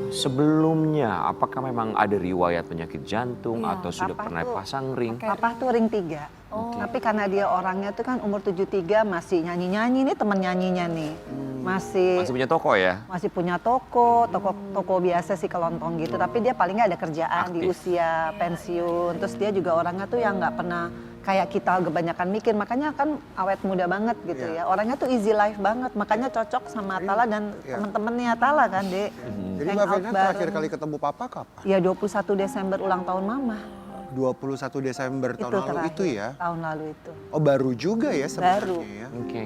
Sebelumnya, apakah memang ada riwayat penyakit jantung Iya, atau sudah papa pernah tuh pasang ring? Papa tuh ring 3. Tapi karena dia orangnya tuh kan umur 73 masih nyanyi-nyanyi nih, teman nyanyinya nih. Masih Masih punya toko ya? masih punya toko biasa sih kelontong gitu, tapi dia paling nggak ada kerjaan di Aktif. usia pensiun. Terus dia juga orangnya tuh yang nggak pernah kayak kita kebanyakan mikir, makanya kan awet muda banget gitu ya. Orangnya tuh easy life banget, makanya cocok sama Atala dan temen-temennya Atala kan, Dek. Jadi Mbak Vena terakhir kali ketemu Papa kapan? Ya 21 Desember ulang tahun Mama. 21 Desember tahun lalu terakhir, itu ya? Tahun lalu itu. Oh baru juga ya sebenarnya Baru. ya? Oke.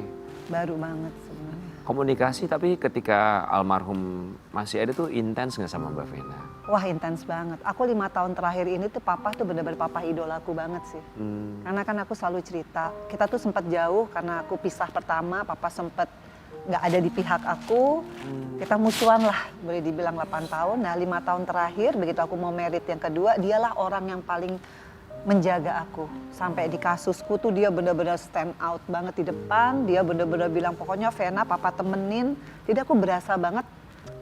Baru banget sebenarnya. Komunikasi tapi ketika almarhum masih ada tuh intens nggak sama Mbak Vena? Wah intens banget. Aku 5 tahun terakhir ini tuh Papa tuh benar-benar Papa idolaku banget sih. Karena kan aku selalu cerita, kita tuh sempat jauh karena aku pisah pertama, Papa sempat nggak ada di pihak aku. Kita musuhan lah, boleh dibilang 8 tahun. Nah 5 tahun terakhir, begitu aku mau merit yang kedua, dialah orang yang paling menjaga aku. Sampai di kasusku tuh dia benar-benar stand out banget di depan. Dia benar-benar bilang, pokoknya Vena Papa temenin. Jadi aku berasa banget,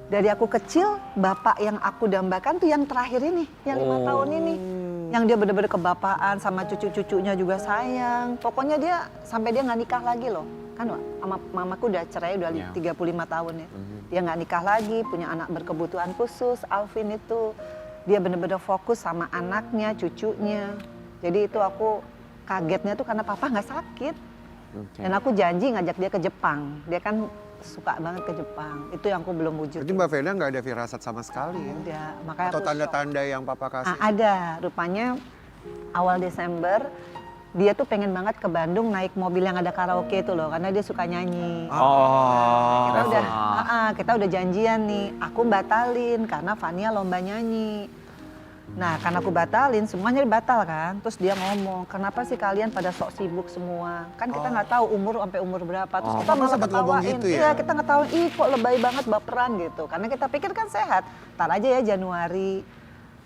dari aku kecil, bapak yang aku dambakan tuh yang terakhir ini, yang 5 tahun ini. Yang dia bener-bener kebapaan, sama cucu-cucunya juga sayang. Pokoknya dia, sampai dia nggak nikah lagi loh. Kan sama mamaku udah cerai, udah 35 tahun ya. Dia nggak nikah lagi, punya anak berkebutuhan khusus, Alvin itu. Dia bener-bener fokus sama anaknya, cucunya. Jadi itu aku kagetnya tuh karena papa nggak sakit. Dan aku janji ngajak dia ke Jepang. Dia kan suka banget ke Jepang. Itu yang aku belum wujud. Jadi Mbak Vena nggak ada firasat sama sekali ya? Udah, makanya Atau aku shock. tanda-tanda yang Papa kasih? Ada, rupanya awal Desember dia tuh pengen banget ke Bandung naik mobil yang ada karaoke itu loh, karena dia suka nyanyi. Oh. Kita udah janjian nih, aku batalin karena Fania lomba nyanyi. Nah karena aku batalin, semuanya batal kan. Terus dia ngomong, kenapa sih kalian pada sok sibuk semua? Kan kita nggak tahu umur sampai umur berapa. Terus kita Papa malah sempat ngomong ketawain. gitu ya? Iya kita ngetawain, ih kok lebay banget baperan gitu. Karena kita pikir kan sehat, tar aja ya Januari.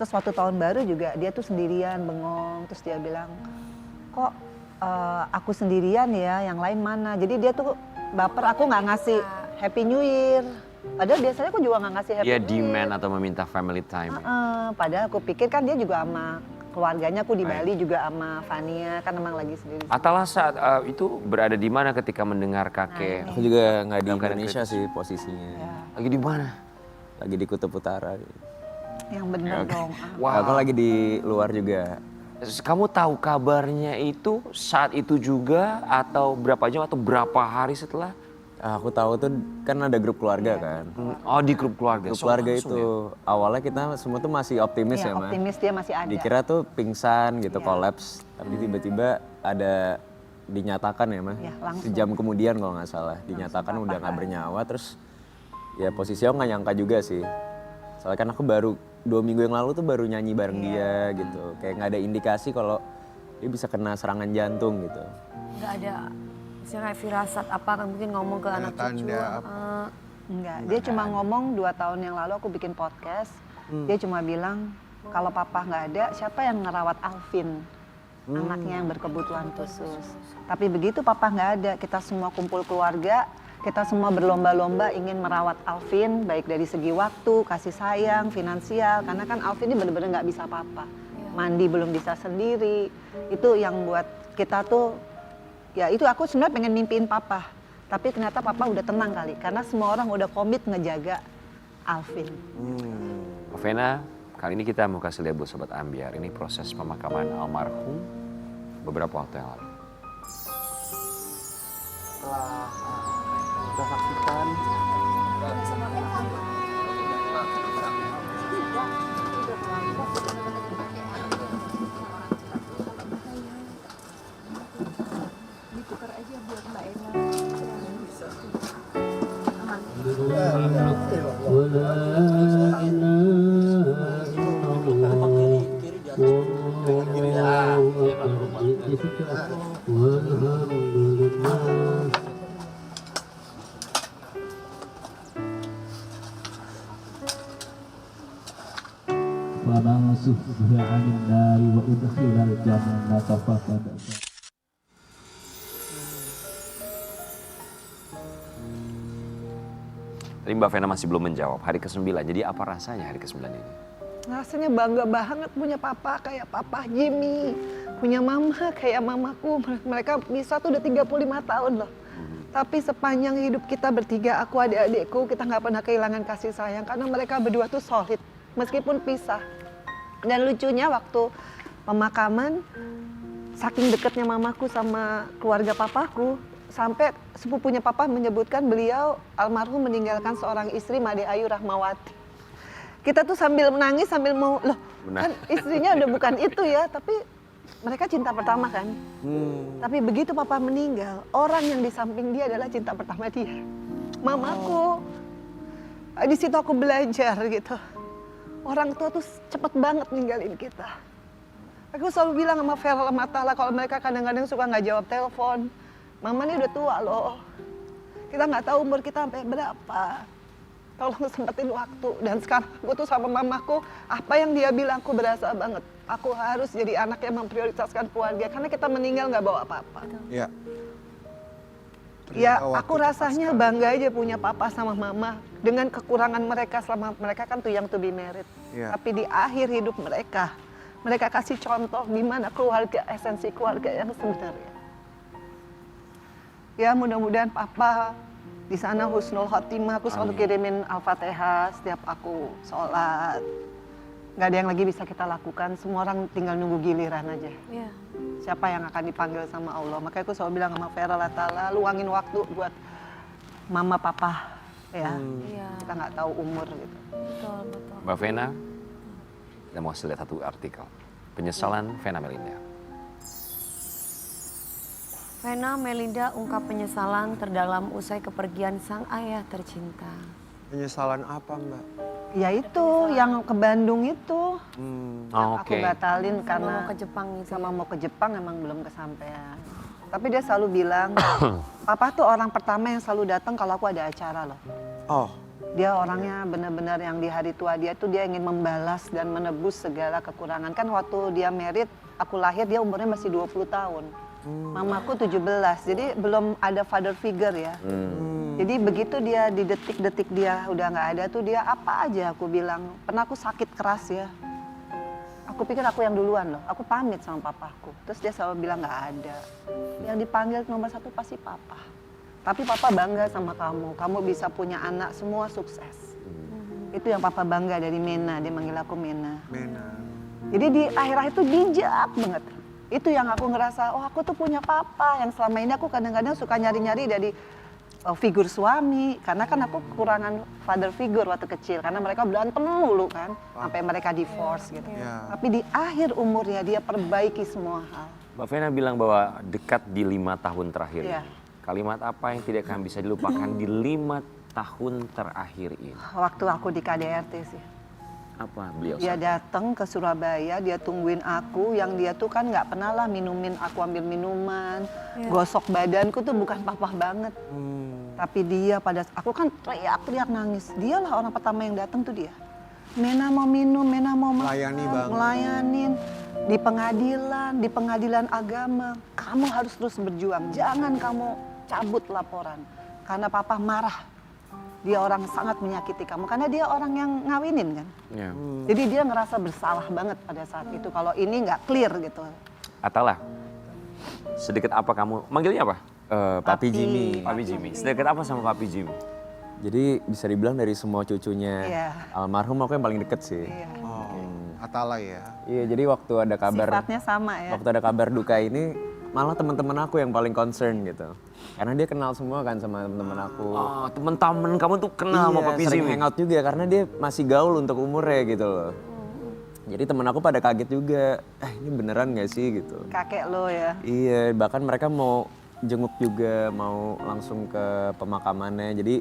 Terus waktu tahun baru juga dia tuh sendirian bengong. Terus dia bilang, kok aku sendirian ya, yang lain mana? Jadi dia tuh baper, aku nggak ngasih Happy New Year. Padahal biasanya aku juga nggak ngasih Happy Dia New Year. demand atau meminta family time. Padahal aku pikir kan dia juga sama keluarganya, aku di Bali juga sama Fania, kan emang lagi sendiri. Atala saat itu berada di mana ketika mendengar kakek? Aku juga nggak di Dalam keadaan Indonesia kritis. sih posisinya. Lagi di mana? Lagi di Kutub Utara. Yang bener dong. Aku lagi di luar juga. Kamu tahu kabarnya itu saat itu juga atau berapa jam atau berapa hari setelah? Aku tahu tuh kan ada grup keluarga kan. Oh di grup keluarga. Grup So, keluarga langsung itu ya? awalnya kita semua tuh masih optimis Iya, ya, Ma. optimis dia masih ada. Dikira tuh pingsan gitu, Iya. kolaps. Tapi tiba-tiba ada dinyatakan ya, Ma. Iya, langsung. Sejam kemudian kalau nggak salah dinyatakan udah nggak bernyawa. Terus ya posisi aku nggak nyangka juga sih. Soalnya kan aku baru 2 minggu yang lalu tuh baru nyanyi bareng dia gitu. Kayak nggak ada indikasi kalau dia bisa kena serangan jantung gitu. Nggak ada misalnya kayak firasat apa kan mungkin ngomong ke anak cucu. Tanda apa? Enggak, dia cuma ngomong 2 tahun yang lalu aku bikin podcast. Dia cuma bilang, kalau papa nggak ada, siapa yang ngerawat Alvin? Anaknya yang berkebutuhan khusus. Tapi begitu papa nggak ada, kita semua kumpul keluarga, kita semua berlomba-lomba ingin merawat Alvin, baik dari segi waktu, kasih sayang, finansial. Karena kan Alvin ini benar-benar nggak bisa apa-apa. Mandi belum bisa sendiri. Itu yang buat kita tuh, ya itu aku sebenarnya pengen mimpiin papa. Tapi ternyata papa udah tenang kali, karena semua orang udah komit ngejaga Alvin. Mbak Vena, kali ini kita mau kasih lihat buat Sobat Ambiar. Ini proses pemakaman almarhum beberapa waktu yang lalu. Kita saksikan. ومن زحزح عن النار وأدخل الجنة فقد فاز. Tadi Mbak Vena masih belum menjawab hari ke-9. Jadi apa rasanya hari ke-9 ini? Rasanya bangga banget punya papa kayak papa Jimmy, punya mama kayak mamaku. Mereka bisa tuh udah 35 tahun loh. Tapi sepanjang hidup kita bertiga, aku adik-adikku, kita nggak pernah kehilangan kasih sayang karena mereka berdua tuh solid meskipun pisah. Dan lucunya waktu pemakaman, saking dekatnya mamaku sama keluarga papaku, sampai sepupunya papa menyebutkan beliau almarhum meninggalkan seorang istri, Made Ayu Rahmawati. Kita tuh sambil menangis, sambil mau, loh kan istrinya udah bukan itu ya, tapi mereka cinta pertama kan. Tapi begitu papa meninggal, orang yang di samping dia adalah cinta pertama dia. Mamaku. Di situ aku belajar gitu. Orang tua tuh cepet banget ninggalin kita. Aku selalu bilang sama Vera sama Tala kalau mereka kadang-kadang suka nggak jawab telepon. Mama ini udah tua loh. Kita nggak tahu umur kita sampai berapa. Tolong sempetin waktu. Dan sekarang aku tuh sama mamaku, apa yang dia bilang aku berasa banget. Aku harus jadi anak yang memprioritaskan keluarga karena kita meninggal nggak bawa apa-apa. Ya. Ya, Ternyata aku waktu rasanya tepat bangga aja punya papa sama mama dengan kekurangan mereka selama mereka kan tuh yang to be married. Iya. Tapi di akhir hidup mereka, mereka kasih contoh gimana keluarga, esensi keluarga yang sebenarnya. Ya, mudah-mudahan papa di sana husnul khotimah. Aku selalu kirimin Al-Fatihah setiap aku sholat. Gak ada yang lagi bisa kita lakukan, semua orang tinggal nunggu giliran aja. Iya. Siapa yang akan dipanggil sama Allah. Makanya aku selalu bilang sama Vera Latala, luangin waktu buat mama papa ya. Iya. Kita nggak tahu umur gitu. Betul, betul. Mbak Vena, kita mau lihat satu artikel. Penyesalan Vena Melinda. Vena Melinda ungkap penyesalan terdalam usai kepergian sang ayah tercinta. Penyesalan apa, Mbak? Ya itu yang ke Bandung itu. Oh, Aku batalin karena mau ke Jepang gitu. sama mau ke Jepang emang belum kesampaian. Tapi dia selalu bilang, papa tuh orang pertama yang selalu datang kalau aku ada acara loh. Oh, Dia orangnya benar-benar yang di hari tua dia tuh dia ingin membalas dan menebus segala kekurangan. Kan waktu dia married, aku lahir dia umurnya masih 20 tahun. Mamaku 17, jadi belum ada father figure ya. Jadi begitu dia di detik-detik dia udah nggak ada tuh dia apa aja aku bilang. Pernah aku sakit keras ya. Aku pikir aku yang duluan loh, aku pamit sama papaku. Terus dia selalu bilang nggak ada. Yang dipanggil nomor satu pasti papa. Tapi papa bangga sama kamu bisa punya anak semua sukses. Itu yang papa bangga dari Mena, dia manggil aku Mena. Mena. Jadi di akhir-akhir itu bijak banget. Itu yang aku ngerasa, oh aku tuh punya papa yang selama ini aku kadang-kadang suka nyari-nyari dari figur suami. Karena kan aku kekurangan father figure waktu kecil. Karena mereka berantem mulu kan, sampai mereka divorce gitu. Ya. Tapi di akhir umurnya dia perbaiki semua hal. Mbak Vena bilang bahwa dekat di 5 tahun terakhir. Iya. Kalimat apa yang tidak akan bisa dilupakan di 5 tahun terakhir ini? Waktu aku di KDRT sih. Apa beliau? Dia datang ke Surabaya, dia tungguin aku, yang dia tuh kan nggak pernah lah minumin aku ambil minuman, gosok badanku tuh bukan papa banget. Tapi dia aku kan teriak-teriak nangis, dialah orang pertama yang datang tuh dia. Mena mau minum, Mena mau makan, Melayani banget. melayanin. Di pengadilan agama, kamu harus terus berjuang, jangan kamu cabut laporan. Karena papa marah. Dia orang sangat menyakiti kamu karena dia orang yang ngawinin kan. Ya. Jadi dia ngerasa bersalah banget pada saat itu kalau ini nggak clear gitu. Atalah, sedekat apa kamu, manggilnya apa? Papi Jimmy. Papi Jimmy. Sedekat apa sama Papi Jimmy? Jadi bisa dibilang dari semua cucunya Iya. almarhum aku yang paling deket sih. Iya. Atala ya. Iya, jadi waktu ada kabar Sifatnya sama ya. waktu ada kabar duka ini malah teman-teman aku yang paling concern gitu. Karena dia kenal semua kan sama teman-teman aku. Oh, temen-temen kamu tuh kenal sama Papi sering Jimmy? hangout juga karena dia masih gaul untuk umurnya gitu loh. Jadi temen aku pada kaget juga, ini beneran gak sih gitu. Kakek lo ya. Iya, bahkan mereka mau jenguk juga, mau langsung ke pemakamannya. Jadi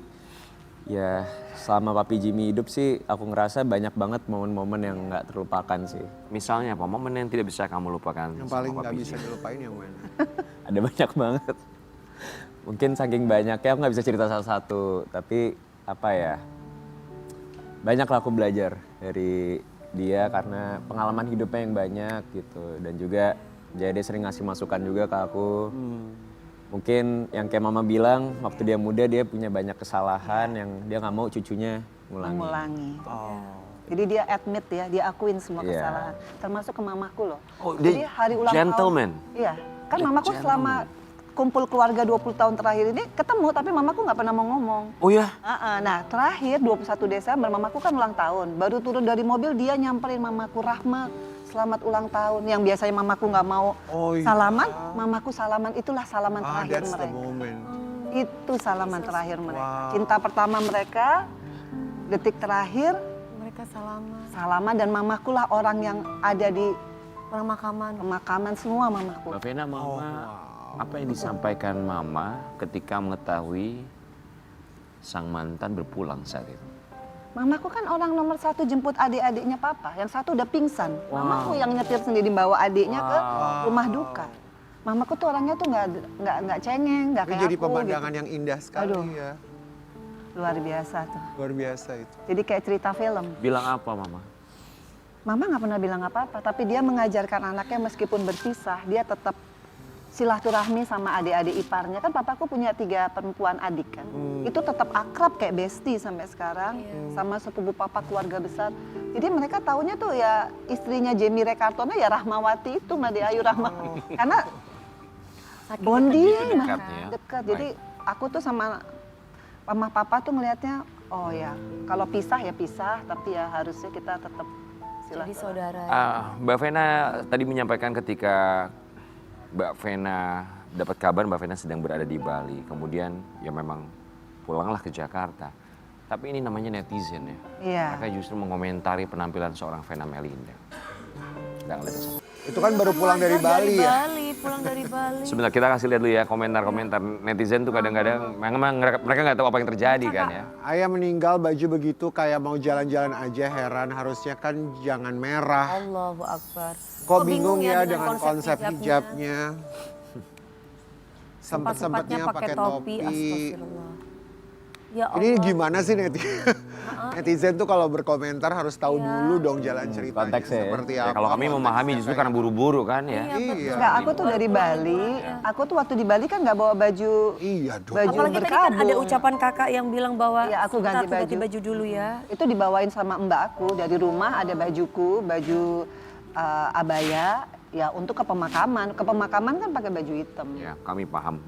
ya selama Papi Jimmy hidup sih aku ngerasa banyak banget momen-momen yang gak terlupakan sih. Misalnya apa, momen yang tidak bisa kamu lupakan? Yang sama paling nggak Papi bisa Jimmy? dilupain yang mana? Ada banyak banget. Mungkin saking banyaknya aku gak bisa cerita salah satu, tapi apa ya, banyak lah aku belajar dari dia karena pengalaman hidupnya yang banyak gitu. Dan juga jadi dia sering ngasih masukan juga ke aku. Mungkin yang kayak mama bilang, waktu dia muda dia punya banyak kesalahan yang dia gak mau cucunya ngulangi. Mengulangi. Jadi dia admit ya, dia akuin semua Iya. kesalahan. Termasuk ke mamaku loh. Oh, Jadi dia hari ulang gentleman. tahun. Iya, kan Dia mamaku selama kumpul keluarga 20 tahun terakhir ini ketemu, tapi mamaku nggak pernah mau ngomong. Oh ya? Nah terakhir 21 Desember mamaku kan ulang tahun. Baru turun dari mobil dia nyamperin mamaku, Rahma selamat ulang tahun. Yang biasanya mamaku nggak mau Oh, iya. salaman, mamaku salaman. Itulah salaman Ah, terakhir that's the mereka. moment. Itu salaman terakhir mereka. Wow. Cinta pertama mereka, detik terakhir Mereka salaman. salaman, dan mamaku lah orang yang ada di Pemakaman. pemakaman semua mamaku. Mbak Vena, Mama, Oh, apa yang disampaikan Mama ketika mengetahui sang mantan berpulang saat itu? Mamaku kan orang nomor satu jemput adik-adiknya papa. Yang satu udah pingsan. Mamaku yang nyetir sendiri bawa adiknya ke rumah duka. Mamaku tuh orangnya tuh nggak cengeng, nggak Ini kayak jadi aku pemandangan gitu. yang indah sekali Aduh. ya. Luar biasa tuh. Luar biasa itu. Jadi kayak cerita film. Bilang apa Mama? Mama nggak pernah bilang apa-apa, tapi dia mengajarkan anaknya meskipun berpisah, dia tetap silaturahmi sama adik-adik iparnya. Kan papaku punya 3 perempuan adik kan. Itu tetap akrab kayak bestie sampai sekarang. Sama sepupu papa keluarga besar. Jadi mereka taunya tuh ya istrinya Jamie Ray Cartona ya Rahmawati itu, Made Ayu Rahmawati. Karena bonding dekat banget, ya. dekat. Jadi aku tuh sama mama papa tuh ngelihatnya, oh ya kalau pisah ya pisah, tapi ya harusnya kita tetap Jadi silaturahmi. saudara. Mbak Vena tadi menyampaikan ketika Mbak Vena dapat kabar Mbak Vena sedang berada di Bali. Kemudian ya memang pulanglah ke Jakarta. Tapi ini namanya netizen ya. Iya. Mereka justru mengomentari penampilan seorang Vena Melinda. Nggak ngeliat ke sana. Itu kan baru pulang dari Bali ya. Pulang dari Bali. Sebentar kita kasih lihat dulu ya komentar-komentar netizen tuh kadang-kadang memang mereka nggak tahu apa yang terjadi kan ya. Ayah meninggal baju begitu kayak mau jalan-jalan aja, heran, harusnya kan jangan merah. Allahu Akbar. Kok bingung ya dengan konsep hijabnya. Sempet-sempetnya pakai topi. Astagfirullah. Ya Allah. Ini gimana sih netizen tuh kalau berkomentar harus tahu dulu dong jalan ceritanya konteksnya ya. seperti Ya, apa. kalau kami memahami justru karena buru-buru kan ya. Iya. Enggak, aku tuh dari Bali. Aku tuh waktu di Bali kan nggak bawa baju Iya dong. baju Apalagi tadi kan berkabung. ada ucapan kakak yang bilang bahwa Iya, aku ganti "Bentar, ganti baju." baju dulu ya. Itu dibawain sama mbak aku dari rumah, ada bajuku, baju abaya ya untuk ke pemakaman. Ke pemakaman kan pakai baju hitam. Ya, kami paham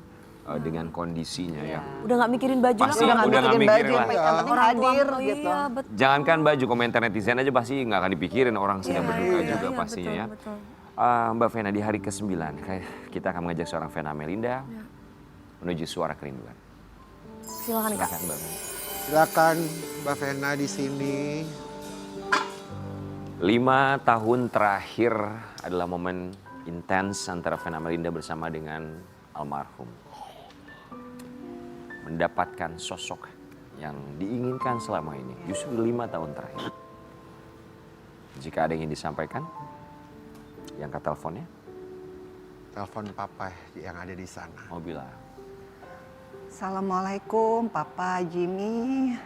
dengan kondisinya ya. Udah nggak mikirin baju Pasti lah. Udah nggak udah nggak mikirin mikirin baju, lah. yang penting Orang tua hadir tuh, gitu. Iya, betul. Jangankan baju, komentar netizen aja pasti nggak akan dipikirin orang sedang berduka iya, juga iya, pastinya ya. betul, Mbak Vena di hari ke-9 kita akan mengajak seorang Vena Melinda menuju suara kerinduan. Silakan kak. Silakan Mbak Vena. Silakan Mbak Vena di sini. 5 tahun terakhir adalah momen intens antara Vena Melinda bersama dengan almarhum. Mendapatkan sosok yang diinginkan selama ini, justru 5 tahun terakhir. Jika ada yang ingin disampaikan, yang angkat teleponnya, Telepon papa yang ada di sana. mau bilang. Assalamualaikum, Papa Jimmy.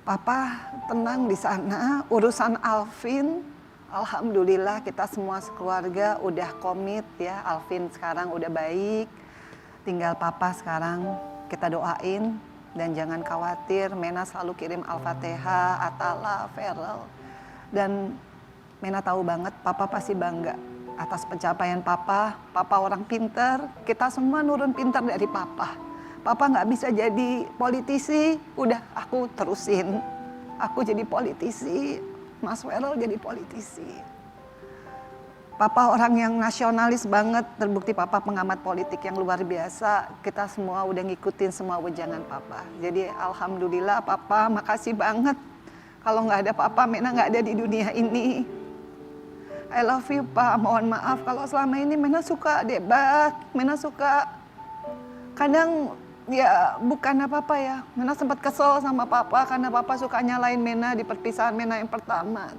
Papa tenang di sana. Urusan Alvin, alhamdulillah kita semua sekeluarga udah komit ya. Alvin sekarang udah baik. Tinggal Papa sekarang kita doain dan jangan khawatir. Mena selalu kirim Al-Fatihah, Atala, Feral. Dan Mena tahu banget Papa pasti bangga atas pencapaian Papa. Papa orang pinter, kita semua nurun pinter dari Papa. Papa nggak bisa jadi politisi, udah aku terusin. Aku jadi politisi, Mas Feral jadi politisi. Papa orang yang nasionalis banget, terbukti Papa pengamat politik yang luar biasa. Kita semua udah ngikutin semua wejangan Papa. Jadi alhamdulillah Papa, makasih banget. Kalau nggak ada Papa, Mena nggak ada di dunia ini. I love you Pak, mohon maaf kalau selama ini Mena suka debat, Mena suka kadang ya bukan apa-apa ya. Mena sempat kesel sama Papa karena Papa suka nyalain Mena di perpisahan Mena yang pertama.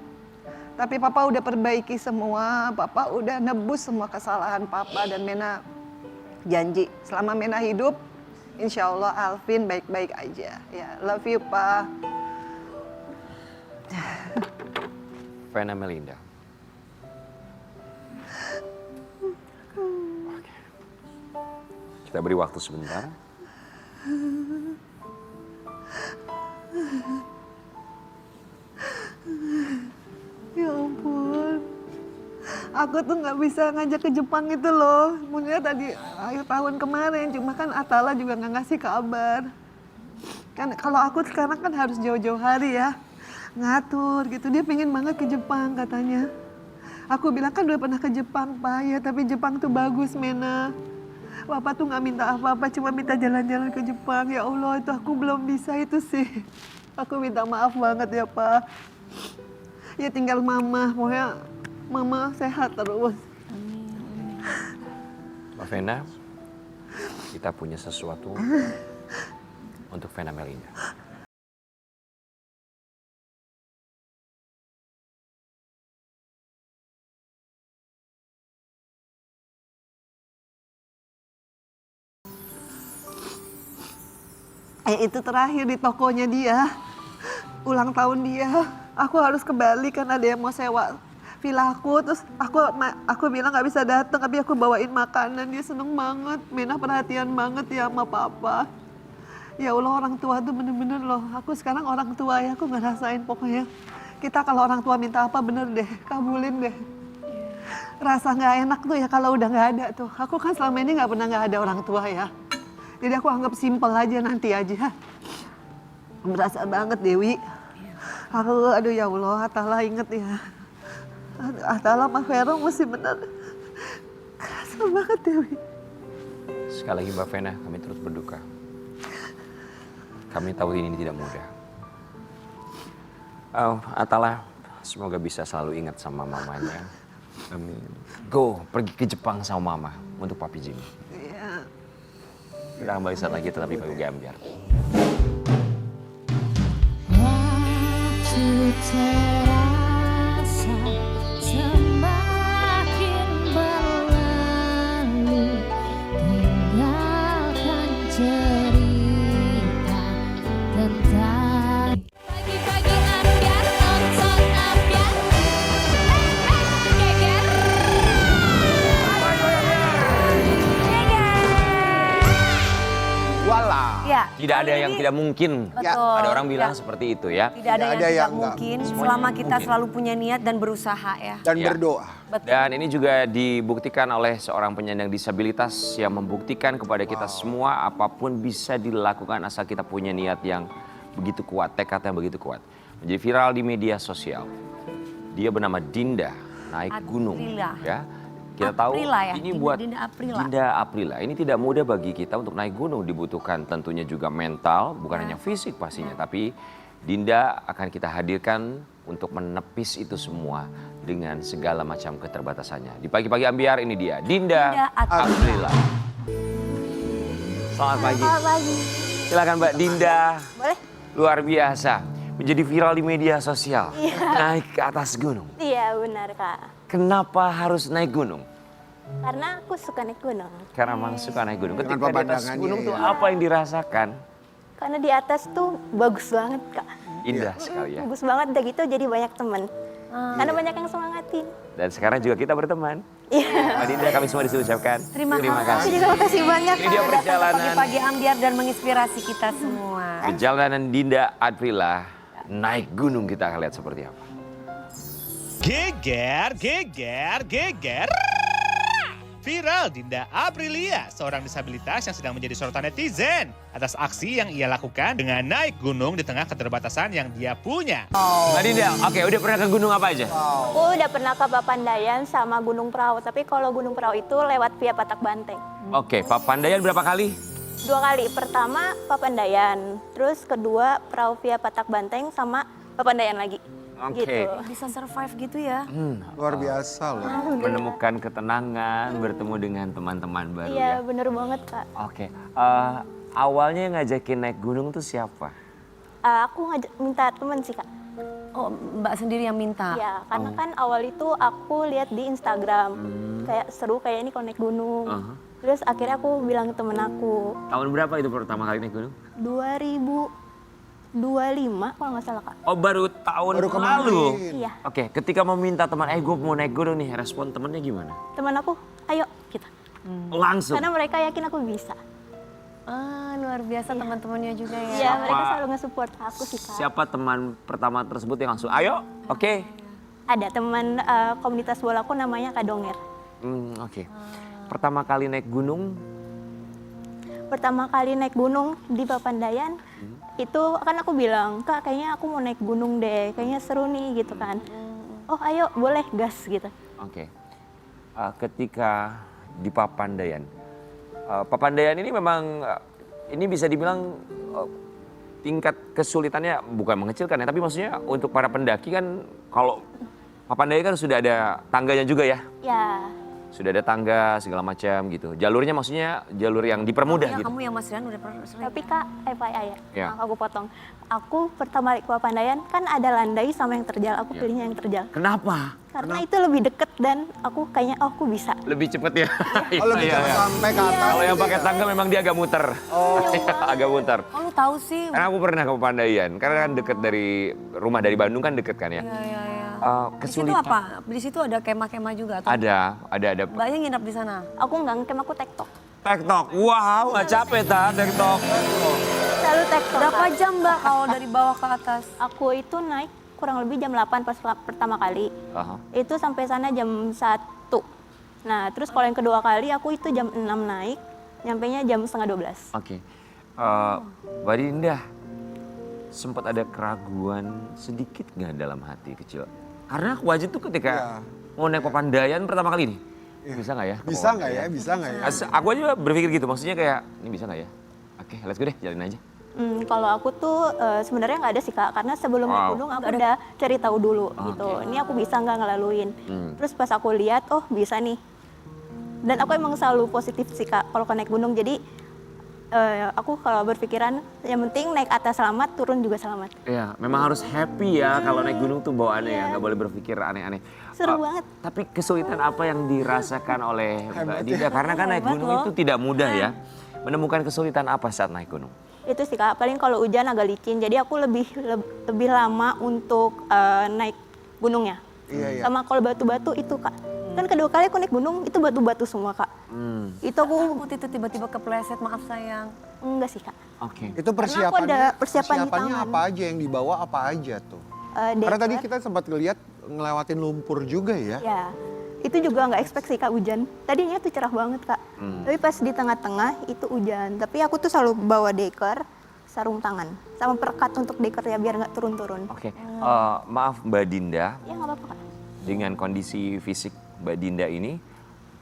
Tapi Papa udah perbaiki semua, Papa udah nebus semua kesalahan Papa dan Mena janji selama Mena hidup, insya Allah Alvin baik-baik aja. Ya, love you Pak. Vena Melinda. Oke. Kita beri waktu sebentar. Aku tuh nggak bisa ngajak ke Jepang itu loh. Maunya tadi akhir tahun kemarin, cuma kan Atala juga nggak ngasih kabar. Kan kalau aku sekarang kan harus jauh-jauh hari ya, ngatur gitu. Dia pengen banget ke Jepang katanya. Aku bilang kan udah pernah ke Jepang Pak, ya tapi Jepang tuh bagus Mena. Bapak tuh nggak minta apa-apa, cuma minta jalan-jalan ke Jepang. Ya Allah itu aku belum bisa itu sih. Aku minta maaf banget ya Pak. Ya tinggal Mama, pokoknya Mama sehat terus. Mbak Vena, kita punya sesuatu untuk Vena Melinda. Itu terakhir di tokonya dia, ulang tahun dia. Aku harus ke Bali kan ada yang mau sewa villa aku. Terus aku bilang nggak bisa datang, tapi aku bawain makanan. Dia seneng banget, Mena perhatian banget ya sama papa. Ya Allah orang tua tuh bener-bener loh. Aku sekarang orang tua ya, aku ngerasain pokoknya. Kita kalau orang tua minta apa bener deh, kabulin deh. Rasa nggak enak tuh ya kalau udah nggak ada tuh. Aku kan selama ini nggak pernah nggak ada orang tua ya. Jadi aku anggap simpel aja nanti aja. Berasa banget Dewi. Aku aduh ya Allah, Atala inget ya. Atala sama Vero mesti bener. Kerasa banget Dewi. Sekali lagi Mbak Vena, kami terus berduka. Kami tahu ini tidak mudah. Oh, Atala, semoga bisa selalu ingat sama mamanya. Amin. Go, pergi ke Jepang sama mama untuk Papi Jimmy. Iya. Kita kembali saat lagi tetap di Pagi Ambiar. Waktu terasa semakin berlalu, tinggalkan cerita tentang pagi-pagi ambiar, nonton ambiar, geger. Wala. Ya, Tidak ada kali yang ini- tidak mungkin. Betul. Ada orang bilang Ya. seperti itu ya. Tidak ada yang tidak mungkin selama kita selalu punya niat dan berusaha ya. Dan Ya. berdoa. Betul. Dan ini juga dibuktikan oleh seorang penyandang disabilitas yang membuktikan kepada kita semua apapun bisa dilakukan asal kita punya niat yang begitu kuat, tekad yang begitu kuat. Menjadi viral di media sosial. Dia bernama Dinda, naik gunung. Aprila. Ya. Kita tahu Aprila ya, ini Dinda- buat Dinda Aprila. Dinda Aprila. Ini tidak mudah bagi kita untuk naik gunung, dibutuhkan tentunya juga mental, bukan hanya fisik pastinya, tapi Dinda akan kita hadirkan untuk menepis itu semua dengan segala macam keterbatasannya. Di pagi-pagi ambiar ini dia, Dinda Dinda Aprila. Selamat pagi. Selamat pagi. Silakan Mbak Dinda. Boleh? Luar biasa, menjadi viral di media sosial. Naik ke atas gunung. Iya benar Kak. Kenapa harus naik gunung? Karena aku suka naik gunung. Karena memang suka naik gunung. Dengan Ketika di atas pemandangannya, gunung tuh ya. apa yang dirasakan? Karena di atas tuh bagus banget Kak. Indah sekali ya. Bagus banget udah gitu jadi banyak teman. Karena banyak yang semangatin. Dan sekarang juga kita berteman. Iya. Mbak Dinda kami semua disuruh ucapkan. Terima Aku kasih. juga makasih banyak Ini dia Kak. perjalanan. Pagi ambiar dan menginspirasi kita semua. Perjalanan Dinda Aprila naik gunung, kita akan lihat seperti apa. Geger, geger, geger. Viral Dinda Aprilia, seorang disabilitas yang sedang menjadi sorotan netizen atas aksi yang ia lakukan dengan naik gunung di tengah keterbatasan yang dia punya. Mbak Dinda, oke, udah pernah ke gunung apa aja? Aku udah pernah ke Papandayan sama Gunung Prau. Tapi kalau Gunung Prau itu lewat via Patak Banteng. Oke, Papandayan berapa kali? 2 kali. Pertama Papandayan. Terus kedua Prau via Patak Banteng sama Papandayan lagi. Oke. Gitu. Bisa survive gitu ya. Luar biasa loh. Menemukan ketenangan, bertemu dengan teman-teman baru ya. Iya bener banget Kak. Oke, awalnya yang ngajakin naik gunung tuh siapa? Aku minta temen sih Kak. Oh, Mbak sendiri yang minta. Ya, karena kan awal itu aku lihat di Instagram. Kayak seru kayak ini kalau naik gunung. Terus akhirnya aku bilang ke temen aku. Tahun berapa itu pertama kali naik gunung? 2025 kalau nggak salah Kak. Oh, baru tahun Baru kemarin. lalu? Iya. Oke, ketika meminta teman, gue mau naik gunung nih, respon temennya gimana? Temen aku, ayo kita. Langsung? Karena mereka yakin aku bisa. Luar biasa teman-temannya juga ya. Iya, mereka selalu nge-support aku sih Kak. Siapa teman pertama tersebut yang langsung, ayo, oke. Ada teman komunitas bola aku namanya Kak Donger. Oke. Pertama kali naik gunung, Pertama kali naik gunung di Papandayan, itu kan aku bilang, Kak kayaknya aku mau naik gunung deh, kayaknya seru nih gitu kan. Oh ayo boleh gas gitu. oke. Ketika di Papandayan, Papandayan ini memang ini bisa dibilang tingkat kesulitannya bukan mengecilkan ya, tapi maksudnya untuk para pendaki kan kalau Papandayan kan sudah ada tangganya juga ya. Ya, Sudah ada tangga segala macam gitu. Jalurnya maksudnya jalur yang dipermudah Ya, gitu. kamu yang Mas Rian udah pernah sering. tapi Kak FYI ya, Ya. maaf aku potong. Aku pertama kali ke Papandayan kan ada landai sama yang terjal, aku pilihnya yang terjal. Kenapa? Karena itu lebih deket dan aku kayaknya oh aku bisa. Lebih cepet ya. Oh, lebih cepat sampai ke atas. Kalau yang pakai tangga memang dia agak muter. Oh, agak muter. Oh lu tahu sih. Karena aku pernah ke Papandayan, karena kan deket dari rumah dari Bandung kan deket kan ya. Iya. Di situ Kesulitan. apa? Di situ ada kemah-kemah juga atau? Ada. Mbaknya nginep di sana. Aku nggak ngecamp, aku tektok. TikTok, wow, nggak capek tak TikTok. Selalu tektok. Berapa Kak. jam Mbak kalau dari bawah ke atas? Aku itu naik kurang lebih jam 8 pas pertama kali. Aha. Itu sampai sana jam 1. Nah, terus kalau yang kedua kali aku itu jam 6 naik, nyampainya jam setengah 12. Oke, Mbak Dinda, sempat ada keraguan sedikit nggak dalam hati kecil? Karena aku aja tuh ketika mau naik Papandayan pertama kali nih, bisa nggak ya? Bisa nggak ya? Bisa nggak ya? Aku aja berpikir gitu, maksudnya kayak ini bisa nggak ya? Oke, let's go deh, jalin aja. Kalau aku tuh sebenarnya nggak ada sih Kak, karena sebelum naik gunung aku udah cari tahu dulu gitu. Ini aku bisa nggak ngelaluin. Terus pas aku lihat, oh bisa nih. Dan aku emang selalu positif sih Kak kalau naik gunung. Jadi aku kalau berpikiran yang penting naik atas selamat, turun juga selamat. Iya, memang harus happy ya kalau naik gunung tuh bawaannya ya, nggak boleh berpikir aneh-aneh. Seru banget. Tapi kesulitan apa yang dirasakan oleh Mbak Dinda? Karena kan naik gunung itu tidak mudah ya. Menemukan kesulitan apa saat naik gunung? Itu sih Kak, paling kalau hujan agak licin. Jadi aku lebih lama untuk naik gunungnya. Iya. Sama kalau batu-batu itu Kak. Kan kedua kali aku naik gunung itu batu-batu semua Kak. Itu aku Takut itu tiba-tiba kepleset, maaf sayang. enggak sih Kak. Oke. Itu Karena aku ada persiapan di persiapannya tangan. apa aja yang dibawa apa aja tuh? Karena tadi kita sempat ngeliat ngelewatin lumpur juga ya. Ya, itu juga nggak expect sih Kak hujan. Tadinya tuh cerah banget Kak. Tapi pas di tengah-tengah itu hujan. Tapi aku tuh selalu bawa deker, sarung tangan, sama perekat untuk deker ya biar nggak turun-turun. Oke, maaf Mbak Dinda, Ya nggak apa-apa Kak. dengan kondisi fisik Mbak Dinda ini,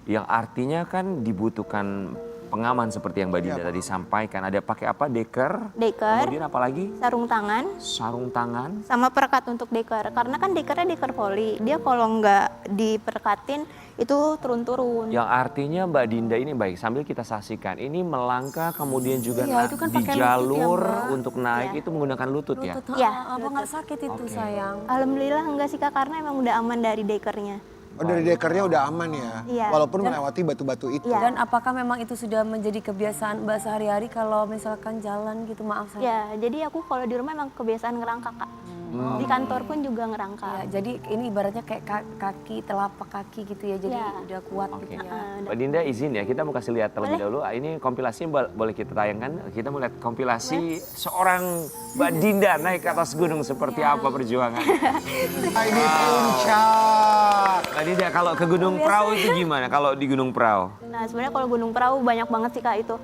yang artinya kan dibutuhkan pengaman seperti yang Mbak Dinda tadi sampaikan. Ada pakai apa? Deker, Deker, kemudian apa lagi? sarung tangan, Sarung tangan. sama perekat untuk deker. Karena kan dekernya deker poli. Dia kalau nggak diperekatin itu turun-turun. Yang artinya Mbak Dinda ini baik, sambil kita saksikan, ini melangkah kemudian juga Iya, itu kan di pakai lutut ya, jalur Mbak. untuk naik itu menggunakan lutut ya? Lutut, Ya, apa nggak sakit itu sayang? Alhamdulillah enggak sih Kak, karena emang udah aman dari dekernya. Oh, dari dekernya udah aman ya? Iya. Walaupun melewati batu-batu itu. Iya. Dan apakah memang itu sudah menjadi kebiasaan Mbak sehari-hari kalau misalkan jalan gitu, maaf sayang? Ya, jadi aku kalau di rumah emang kebiasaan ngerangka Kak. Di kantor pun juga ngerangka. Ya, jadi ini ibaratnya kayak kaki, telapak kaki gitu ya, jadi Ya. udah kuat Oke. gitu ya. Mbak Dinda izin ya, kita mau kasih lihat terlebih dahulu. Ini kompilasi boleh kita tayangkan. Kita mau lihat kompilasi seorang Mbak Dinda naik ke atas gunung seperti apa perjuangan. Ini puncak. Mbak Dinda kalau ke Gunung Prau itu gimana? Kalau di Gunung Prau? Nah, sebenarnya kalau Gunung Prau banyak banget sih Kak itu.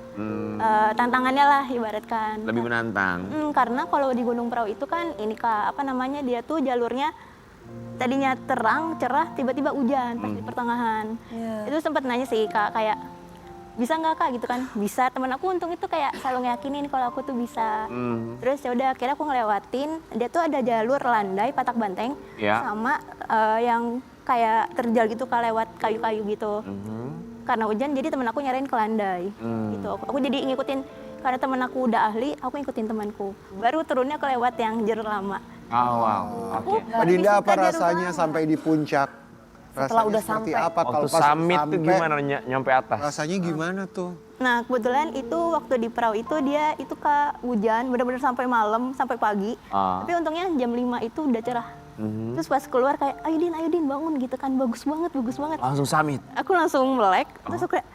Tantangannya lah ibaratkan. Lebih menantang. Karena kalau di Gunung Prau itu kan ini Kak, apa namanya, dia tuh jalurnya tadinya terang, cerah, tiba-tiba hujan pas di pertengahan. Itu sempat nanya sih Kak, kayak bisa nggak Kak gitu kan? Bisa, temen aku untung itu kayak selalu ngeyakinin kalau aku tuh bisa. Terus ya udah akhirnya aku ngelewatin, dia tuh ada jalur landai, patak banteng, Ya. sama yang kayak terjal gitu Kak, lewat kayu-kayu gitu. Karena hujan jadi temen aku nyarain ke landai gitu. Aku jadi ngikutin, karena temen aku udah ahli, aku ngikutin temanku. Baru turunnya kelewat yang jalur lama. Oh, wow. Oke. Mbak Dinda apa rasanya sampai di puncak? Setelah Rasanya udah seperti sampai. apa Waktu kalau pas summit tuh sampai, gimana nyampe atas? Rasanya gimana tuh? Nah kebetulan itu waktu di Prau itu dia itu Kak hujan bener-bener sampai malam, sampai pagi. Tapi untungnya jam 5 itu udah cerah. Terus pas keluar kayak, ayo Din bangun gitu kan, bagus banget, bagus banget. Langsung summit. Aku langsung melek, terus aku kayak,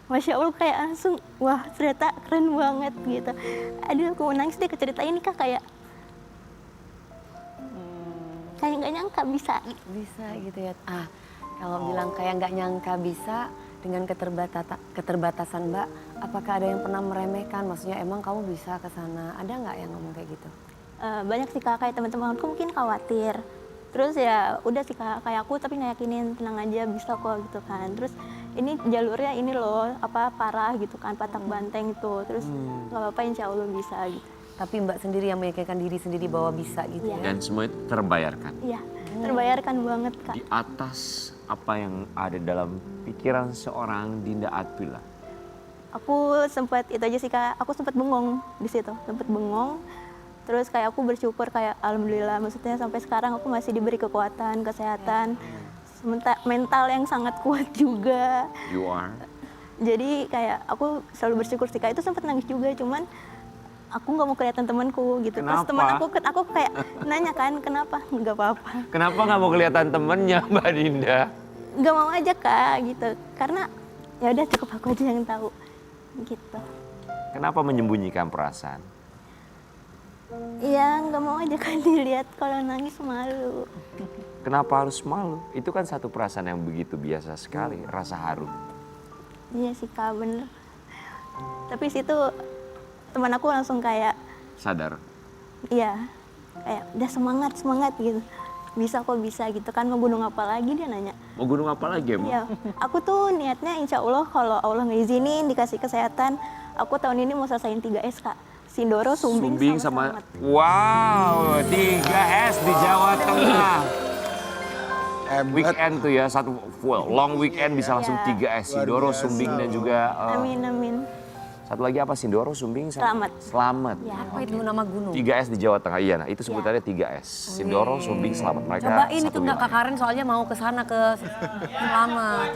Masya Allah kayak langsung, wah ternyata keren banget gitu. Aduh aku mau nangis deh keceritain nih Kak, kayak kayak nggak nyangka bisa. Bisa gitu ya. Kalau bilang kayak nggak nyangka bisa dengan keterbatasan Mbak, apakah ada yang pernah meremehkan? Maksudnya emang kamu bisa ke sana? Ada nggak yang ngomong kayak gitu? Banyak sih Kak, kayak teman-temanku mungkin khawatir. Terus ya udah sih Kak, kayak aku tapi ngeyakinin tenang aja bisa kok gitu kan. Terus ini jalurnya ini loh parah gitu kan, patak banteng itu. Terus nggak apa-apa insya Allah bisa gitu. Tapi Mbak sendiri yang meyakinkan diri sendiri bahwa bisa gitu ya? Dan semua itu terbayarkan. Iya, terbayarkan banget Kak. Di atas apa yang ada dalam pikiran seorang Dinda Atprila. Aku sempat itu aja sih Kak, aku sempat bengong di situ, sempat bengong. Terus kayak aku bersyukur kayak alhamdulillah, maksudnya sampai sekarang aku masih diberi kekuatan, kesehatan, mental yang sangat kuat juga. You are. Jadi kayak aku selalu bersyukur sih Kak, itu sempat nangis juga, cuman aku nggak mau kelihatan temanku gitu. Terus Kenapa? teman aku kayak nanya kan kenapa? Nggak apa-apa. Kenapa nggak mau kelihatan temennya Mbak Dinda? Nggak mau aja Kak gitu, karena ya udah cukup aku aja yang tahu gitu. Kenapa menyembunyikan perasaan? Iya nggak mau aja kan dilihat kalau nangis malu. Kenapa harus malu? Itu kan satu perasaan yang begitu biasa sekali, rasa haru. Iya sih Kak, bener. Tapi situ teman aku langsung kayak, Sadar. iya, kayak udah semangat gitu. Bisa kok bisa gitu kan, mau gunung apa lagi dia nanya. Mau gunung apa lagi emang? Iya, aku tuh niatnya insya Allah kalau Allah ngizinin dikasih kesehatan, aku tahun ini mau selesaiin 3S Kak. Sindoro, Sumbing sama Slamet. Wow, 3S di Jawa Tengah. Hebat. Weekend tuh ya, satu full long weekend bisa langsung 3S. Sindoro, biasa Sumbing dan juga Amin. satu lagi apa? Sindoro, Sumbing, Slamet. Slamet. Ya, Apa itu nama gunung? 3S di Jawa Tengah, iya. Nah itu sebutannya 3S. Sindoro, Sumbing, Slamet. Mereka Cobain satu itu Mbak, Kak wilayah. Karen soalnya mau ke sana ke Selamat.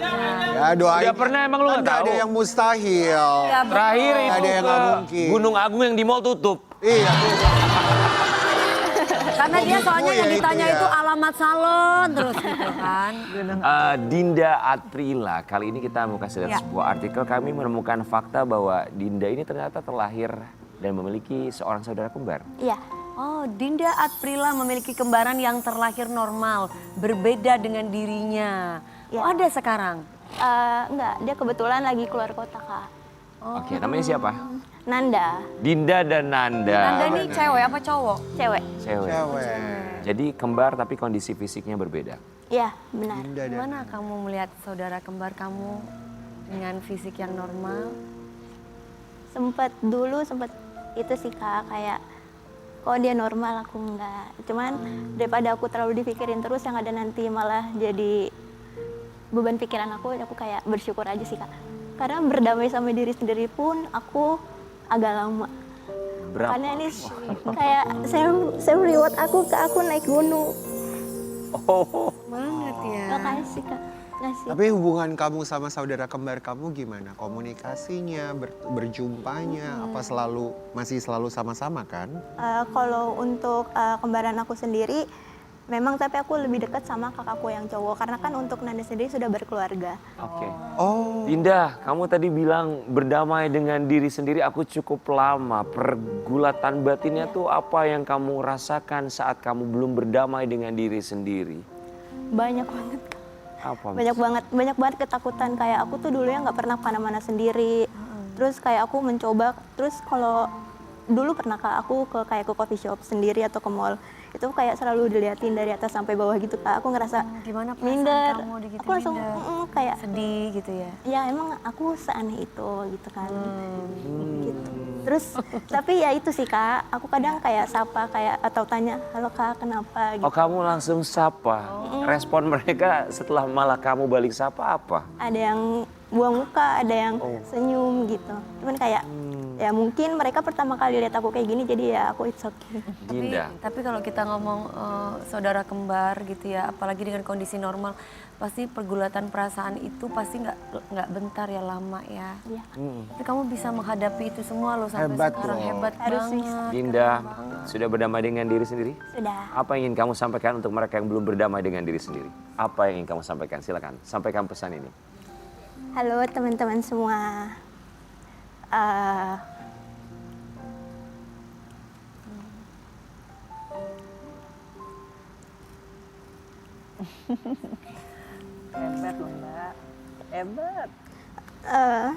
Ya doain. Udah pernah emang lu nggak Nggak tahu? ada yang mustahil. Ya, Terakhir Nggak itu ada yang ke nggak mungkin. Gunung Agung yang di mall tutup. Iya. Karena dia soalnya ya yang itu ditanya ya. itu alamat salon terus gitu kan. Dinda Atprila, kali ini kita mau kasih lihat Ya. sebuah artikel. Kami menemukan fakta bahwa Dinda ini ternyata terlahir dan memiliki seorang saudara kembar. Iya. Oh, Dinda Atprila memiliki kembaran yang terlahir normal, berbeda dengan dirinya. Ya. Oh, ada sekarang? Enggak, dia kebetulan lagi keluar kota Kak. Oke, namanya siapa? Nanda, Dinda dan Nanda. Anda ini cewek apa cowok? cewek. Cewek. Cewek. Jadi kembar tapi kondisi fisiknya berbeda. Iya, benar. Dinda dan Gimana kamu melihat saudara kembar kamu dengan fisik yang normal? Sempet itu sih Kak, kayak kok dia normal aku enggak. Cuman daripada aku terlalu dipikirin terus yang ada nanti malah jadi beban pikiran aku kayak bersyukur aja sih Kak. Karena berdamai sama diri sendiri pun aku agak lama. Berapa? Karena ini kayak saya reward aku naik gunung. Oh, Banget ya. Makasih Kak. Makasih. Tapi hubungan kamu sama saudara kembar kamu gimana? Komunikasinya, berjumpanya, apa masih selalu sama-sama kan? Kalau untuk kembaran aku sendiri, memang tapi aku lebih dekat sama kakakku yang cowok. Karena kan untuk Nanda sendiri sudah berkeluarga. oke. Oh, Dinda, kamu tadi bilang berdamai dengan diri sendiri aku cukup lama. Pergulatan batinnya tuh apa yang kamu rasakan saat kamu belum berdamai dengan diri sendiri? Banyak banget Kak. Apa? Banyak banget ketakutan. Kayak aku tuh dulunya nggak pernah kemana-mana sendiri. Terus kayak aku mencoba, terus kalau dulu pernah Kak, aku kayak ke coffee shop sendiri atau ke mall. Itu kayak selalu diliatin dari atas sampai bawah gitu Kak. Aku ngerasa Gimana perasaan minder. kamu digituin? Aku langsung kayak Sedih gitu ya? ya emang aku seaneh itu gitu kan. Gitu. Terus tapi ya itu sih Kak, aku kadang kayak sapa kayak atau tanya, "Halo Kak, kenapa?" gitu. Oh kamu langsung sapa. Respon mereka setelah malah kamu balik sapa apa? Ada yang buang muka, ada yang senyum gitu. Cuman kayak ya mungkin mereka pertama kali lihat aku kayak gini jadi ya aku it's okay. Dinda. Tapi kalau kita ngomong saudara kembar gitu ya, apalagi dengan kondisi normal, pasti pergulatan perasaan itu pasti nggak bentar ya, lama ya. Iya. Tapi kamu bisa menghadapi itu semua loh sampai Hebat sekarang, loh. hebat Harus banget. Dinda, sudah berdamai dengan diri sendiri? Sudah. Apa yang ingin kamu sampaikan untuk mereka yang belum berdamai dengan diri sendiri? Apa yang ingin kamu sampaikan? Silakan, sampaikan pesan ini. Halo teman-teman semua. Hebat loh Mbak, hebat. Eh,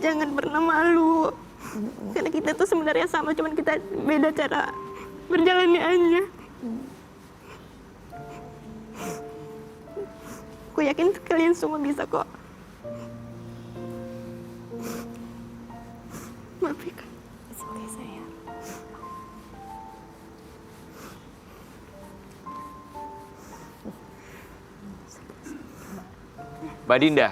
jangan pernah malu. Karena kita tuh sebenarnya sama, cuman kita beda cara berjalannya aja. Aku yakin kalian semua bisa kok. Maafkan. Oke sayang. Mbak Dinda,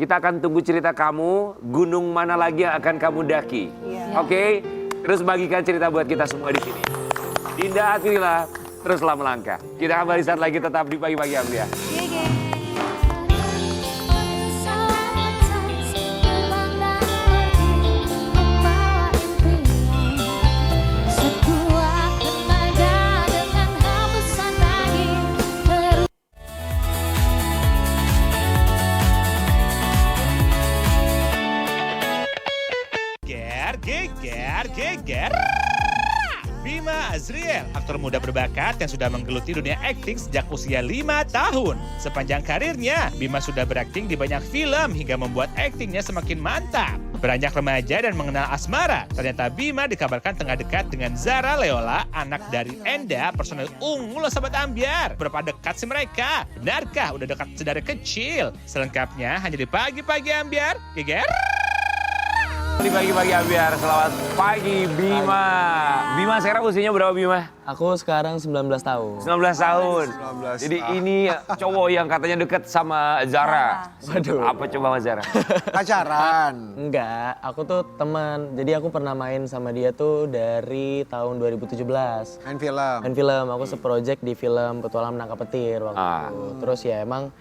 kita akan tunggu cerita kamu, gunung mana lagi yang akan kamu daki. Oke? Terus bagikan cerita buat kita semua di sini. Dinda Atwila, teruslah melangkah. Kita kembali saat lagi tetap di Pagi-Pagi Ambria. Geger. Bima Azriel, aktor muda berbakat yang sudah menggeluti dunia akting sejak usia 5 tahun. Sepanjang karirnya, Bima sudah berakting di banyak film hingga membuat aktingnya semakin mantap. Beranjak remaja dan mengenal asmara, ternyata Bima dikabarkan tengah dekat dengan Zara Leola, anak dari Enda, personel unggul Sobat Ambiar. Berapa dekat sih mereka? Benarkah udah dekat sedari kecil? Selengkapnya hanya di Pagi-Pagi Ambiar. Geger. Di Pagi-Pagi Ambiar, selamat pagi Bima. Bima sekarang usianya berapa Bima? Aku sekarang 19 tahun. 19 tahun. 19 Jadi ini cowok yang katanya deket sama Zara. Waduh. Apa coba sama Zara? Pacaran. Enggak, aku tuh teman. Jadi aku pernah main sama dia tuh dari tahun 2017. Main film. Main film, aku seproject di film Petualang Menangkap Petir waktu itu. Terus ya emang,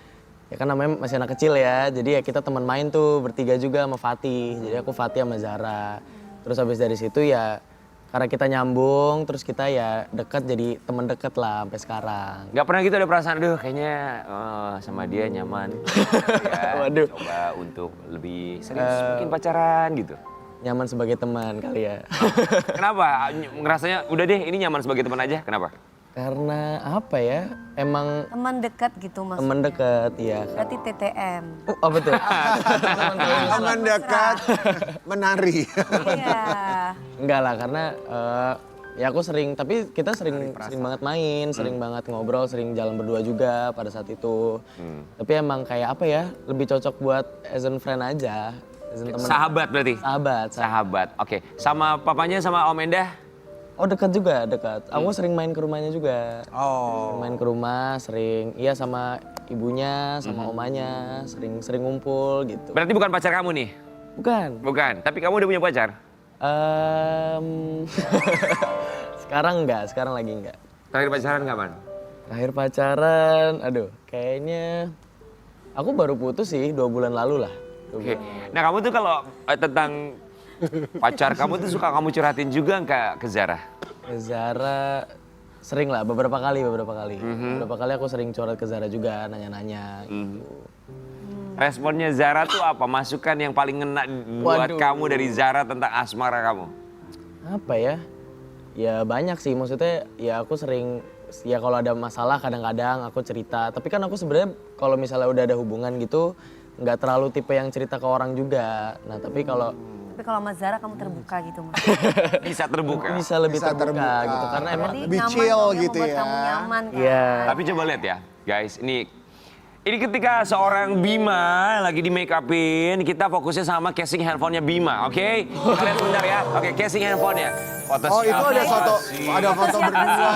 ya kan namanya masih anak kecil ya. Jadi ya kita teman main tuh bertiga juga sama Fatih. Jadi aku Fatih sama Zara. Terus habis dari situ ya karena kita nyambung, terus kita ya dekat jadi teman dekat lah sampai sekarang. Gak pernah gitu ada perasaan, aduh kayaknya sama dia nyaman. Ya, Waduh. coba untuk lebih serius mungkin pacaran gitu. Nyaman sebagai teman kali ya. Kenapa? Ngerasanya udah deh ini nyaman sebagai teman aja, kenapa? Karena apa ya, emang Teman dekat gitu maksudnya. teman dekat ya. Berarti TTM. Oh betul. Teman dekat menari. Iya. Enggak lah, karena ya aku sering, tapi kita sering banget main, sering banget ngobrol, sering jalan berdua juga pada saat itu. Tapi emang kayak apa ya, lebih cocok buat as a friend aja. As a teman. Sahabat berarti? Sahabat, oke. Sama papanya sama Om Endah? Oh dekat juga, dekat. Aku sering main ke rumahnya juga. Oh. Main ke rumah, sering, iya sama ibunya, sama omanya, sering ngumpul gitu. Berarti bukan pacar kamu nih? Bukan. Bukan, tapi kamu udah punya pacar? Sekarang enggak, sekarang lagi enggak. Terakhir pacaran kapan? Terakhir pacaran, aduh kayaknya aku baru putus sih 2 bulan lalu lah. Oke. Nah kamu tuh kalau tentang pacar kamu tuh suka kamu curhatin juga nggak ke Zara? Zara sering lah, beberapa kali. Beberapa kali aku sering curhat ke Zara juga, nanya-nanya gitu. Responnya Zara tuh apa? Masukan yang paling ngena buat Waduh. kamu dari Zara tentang asmara kamu? Apa ya? Ya banyak sih, maksudnya ya aku sering, ya kalau ada masalah kadang-kadang aku cerita. Tapi kan aku sebenarnya kalau misalnya udah ada hubungan gitu, nggak terlalu tipe yang cerita ke orang juga. Nah tapi kalau sama Zara kamu terbuka gitu mas. Bisa terbuka? bisa lebih Bisa terbuka, terbuka. gitu, karena emang Berarti lebih nyaman chill dong, yang gitu membuat ya. kamu nyaman kan. Iya. Tapi coba lihat ya, guys. Ini ketika seorang Bima lagi di make upin, kita fokusnya sama casing handphonenya Bima, oke? Kalian sebentar ya. Oke, casing handphonenya. Foto Oh itu siapa? ada foto, ada foto berdua.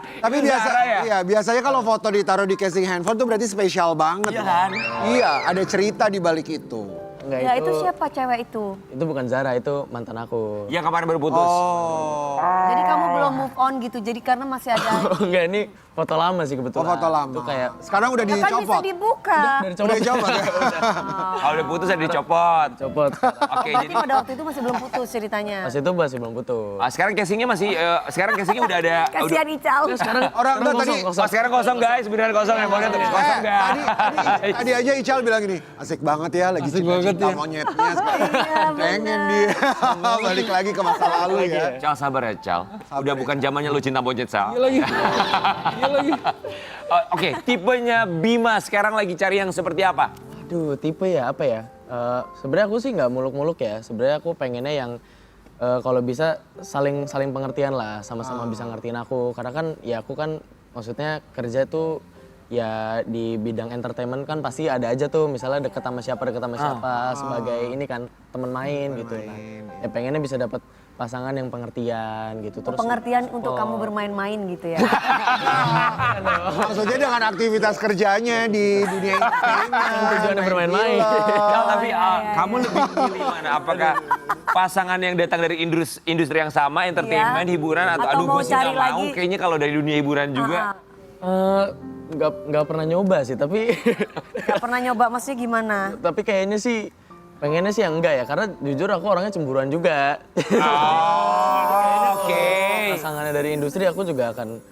Tapi Itu biasa, Zara ya? iya biasanya kalau foto ditaruh di casing handphone tuh berarti spesial banget. Iya loh. kan? Iya, ada cerita di balik itu. enggak Ya itu siapa cewek itu? Itu bukan Zara, itu mantan aku. Yang kemarin baru putus. Oh. Jadi kamu belum move on gitu. Jadi karena masih ada. Enggak, ini foto lama sih Oh, kebetulan. foto lama. Itu kayak Sekarang udah Ya kan bisa dicopot. dibuka. Udah dicopot ya? Kalau udah putus ya dicopot. copot. Oke, Berarti jadi pada waktu itu masih belum putus ceritanya. Pas itu masih belum putus. sekarang casingnya masih, sekarang casingnya udah ada. Kasihan Ical. Orang enggak tadi, Sekarang kosong guys, beneran kosong ya, boleh tuh kosong guys. tadi aja Ical bilang gini, asik banget ya lagi cinta-cinta monyetnya. Pengen dia balik lagi ke masa lalu ya. Cal sabar ya Cal, udah bukan zamannya lu cinta monyet Cal. Iya lagi. Oke, tipenya Bima sekarang lagi cari yang seperti apa? Aduh, tipe ya apa ya? Sebenarnya aku sih nggak muluk-muluk ya. Sebenarnya aku pengennya yang kalau bisa saling pengertian lah, sama-sama bisa ngertiin aku. Karena kan ya aku kan maksudnya kerja tuh ya di bidang entertainment kan pasti ada aja tuh misalnya deket sama siapa sebagai ini kan teman main gitu. Nah, ya pengennya bisa dapat pasangan yang pengertian gitu. Terus Pengertian untuk kamu bermain-main gitu ya. Maksudnya dengan aktivitas kerjanya di dunia entertainment. tujuannya bermain-main. Cal, tapi kamu lebih pilih mana? Apakah pasangan yang datang dari industri yang sama, entertainment, Iya. hiburan, atau Atau aduh mau gue sih cari nggak mau, lagi? kayaknya kalau dari dunia hiburan juga. Nggak pernah nyoba sih, tapi Gak pernah nyoba, maksudnya gimana? tapi kayaknya sih pengennya sih yang enggak ya, karena jujur aku orangnya cemburuan juga. Oke. Pasangannya dari industri aku juga akan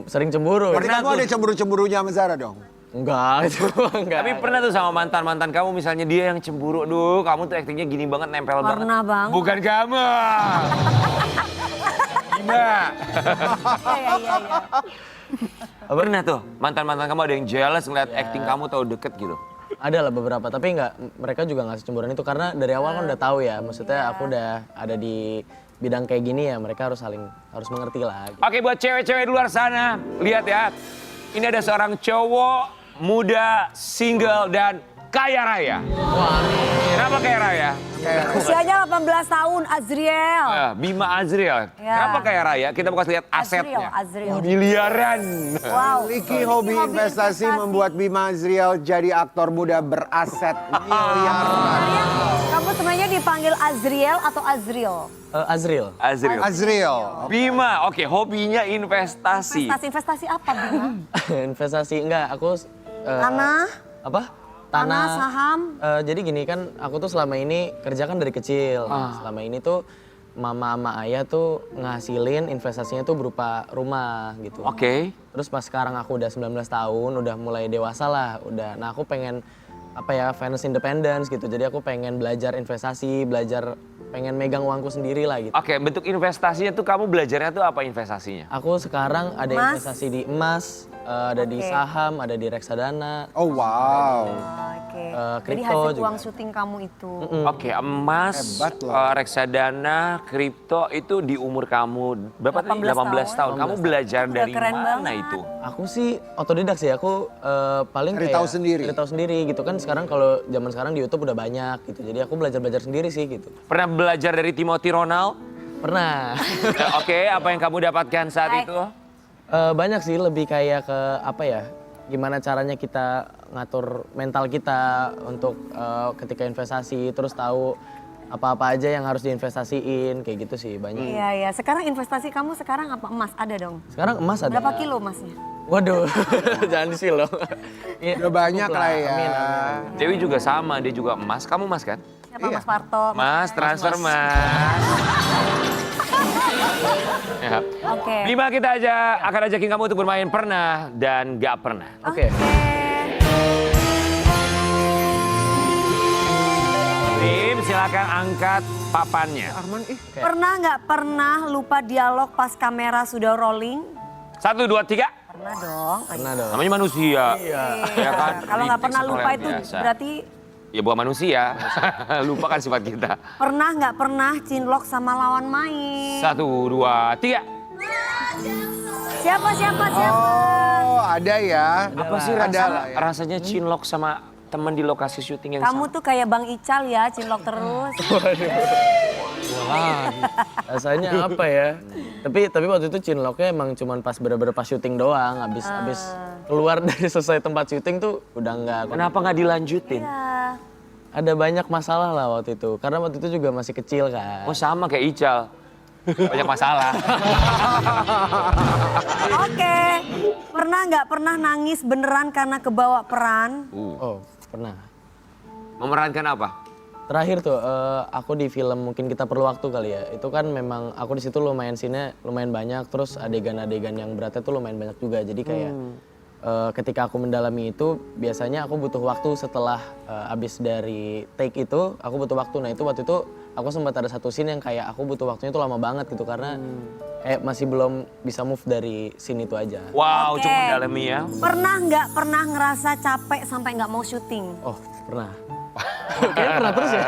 sering cemburu. Berarti kamu ada cemburu-cemburunya sama Zara dong? Enggak, itu enggak. Tapi pernah tuh sama mantan-mantan kamu, misalnya dia yang cemburu, duh kamu tuh aktingnya gini banget, nempel banget. Pernah bang. Bukan kamu. Bima. Iya. Pernah tuh, mantan-mantan kamu ada yang jealous ngeliat acting kamu tau deket gitu. Ada lah beberapa, tapi mereka juga nggak secemburuan itu karena dari awal kan udah tahu ya, maksudnya aku udah ada di bidang kayak gini ya, mereka harus mengerti lah. Gitu. Oke, buat cewek-cewek di luar sana, lihat ya. Ini ada seorang cowok muda, single, dan kaya raya. Kenapa kaya raya? Usianya 18 tahun, Azriel. Bima Azriel. Ya. Kenapa kaya raya? Kita bakal lihat asetnya. Azriel. Miliaran. Wow. Memiliki hobi investasi membuat Bima Azriel jadi aktor muda beraset miliaran. Kamu sebenarnya dipanggil Azriel atau Azriel? Azriel. Azriel. Azriel. Bima, oke, hobinya investasi. Investasi apa, Bima? Investasi enggak, aku Tanah? apa? Tanah, saham? Jadi gini kan, aku tuh selama ini kerja kan dari kecil. Selama ini tuh mama sama ayah tuh ngasilin investasinya tuh berupa rumah gitu. Oke. Terus pas sekarang aku udah 19 tahun, udah mulai dewasa lah, nah aku pengen finance independence gitu. Jadi aku pengen belajar investasi, pengen megang uangku sendiri lah gitu. Oke, bentuk investasinya tuh kamu belajarnya tuh apa investasinya? Aku sekarang ada Emas? investasi di emas, ada di saham, ada di reksadana. Oh wow. Oke. Jadi Kripto hasil juga. uang syuting kamu itu. Oke, emas, Hebat loh. reksadana, kripto itu di umur kamu berapa tadi? 18 tahun. Kamu belajar Udah dari keren mana banget. itu? Aku sih otodidak sih, aku paling Cari kayak tahu sendiri. cari tahu sendiri gitu kan. Sekarang kalau zaman sekarang di YouTube udah banyak gitu. Jadi aku belajar sendiri sih gitu. Pernah belajar dari Timothy Ronald? Pernah. Oke, apa yang kamu dapatkan saat Baik. itu? Banyak sih, lebih kayak ke apa ya? Gimana caranya kita ngatur mental kita untuk ketika investasi, terus tahu apa-apa aja yang harus diinvestasiin, kayak gitu sih banyak. Iya. Sekarang investasi kamu sekarang apa? Emas ada dong? Sekarang emas ada. Berapa kilo emasnya? Waduh, jangan disilo. Udah banyak lah ya. Amin, amin. Dewi juga sama, dia juga emas. Kamu emas kan? Siapa Mas Parto? Mas, transfer mas. Ya. Oke. Bima, kita akan ajakin kamu untuk bermain pernah dan gak pernah. Oke. Bim, silakan angkat papannya. Pernah nggak pernah lupa dialog pas kamera sudah rolling? 1, 2, 3. Pernah dong. Pernah dong. Namanya manusia. Ya kan? Kalau nggak pernah Refleks lupa yang itu biasa. berarti Ya bukan manusia. Lupa kan sifat kita. pernah nggak pernah cinlok sama lawan main? 1, 2, 3. Siapa? Oh ada ya. Apa sih rasanya cinlok sama teman di lokasi syuting yang Kamu sama? tuh kayak Bang Ical ya, cinlok terus. Rasanya apa ya? Tapi waktu itu cinloknya emang cuman pas bener-bener pas syuting doang. Abis keluar dari selesai tempat syuting tuh udah nggak. Kenapa nggak dilanjutin? Iya. Ada banyak masalah lah waktu itu. Karena waktu itu juga masih kecil kan. Oh sama kayak Ical. banyak masalah. Oke, pernah nangis beneran karena kebawa peran? Oh, pernah. Memerankan apa? Terakhir tuh aku di film Mungkin Kita Perlu Waktu kali ya. Itu kan memang aku di situ lumayan scene-nya lumayan banyak, terus adegan-adegan yang beratnya tuh lumayan banyak juga. Jadi kayak ketika aku mendalami itu biasanya aku butuh waktu setelah abis dari take itu aku butuh waktu. Nah itu waktu itu aku sempat ada satu scene yang kayak aku butuh waktunya itu lama banget gitu karena kayak masih belum bisa move dari scene itu aja. Wow, Oke. cukup mendalami ya. Pernah ngerasa capek sampai nggak mau syuting? Oh pernah. Kayaknya pernah terus ya.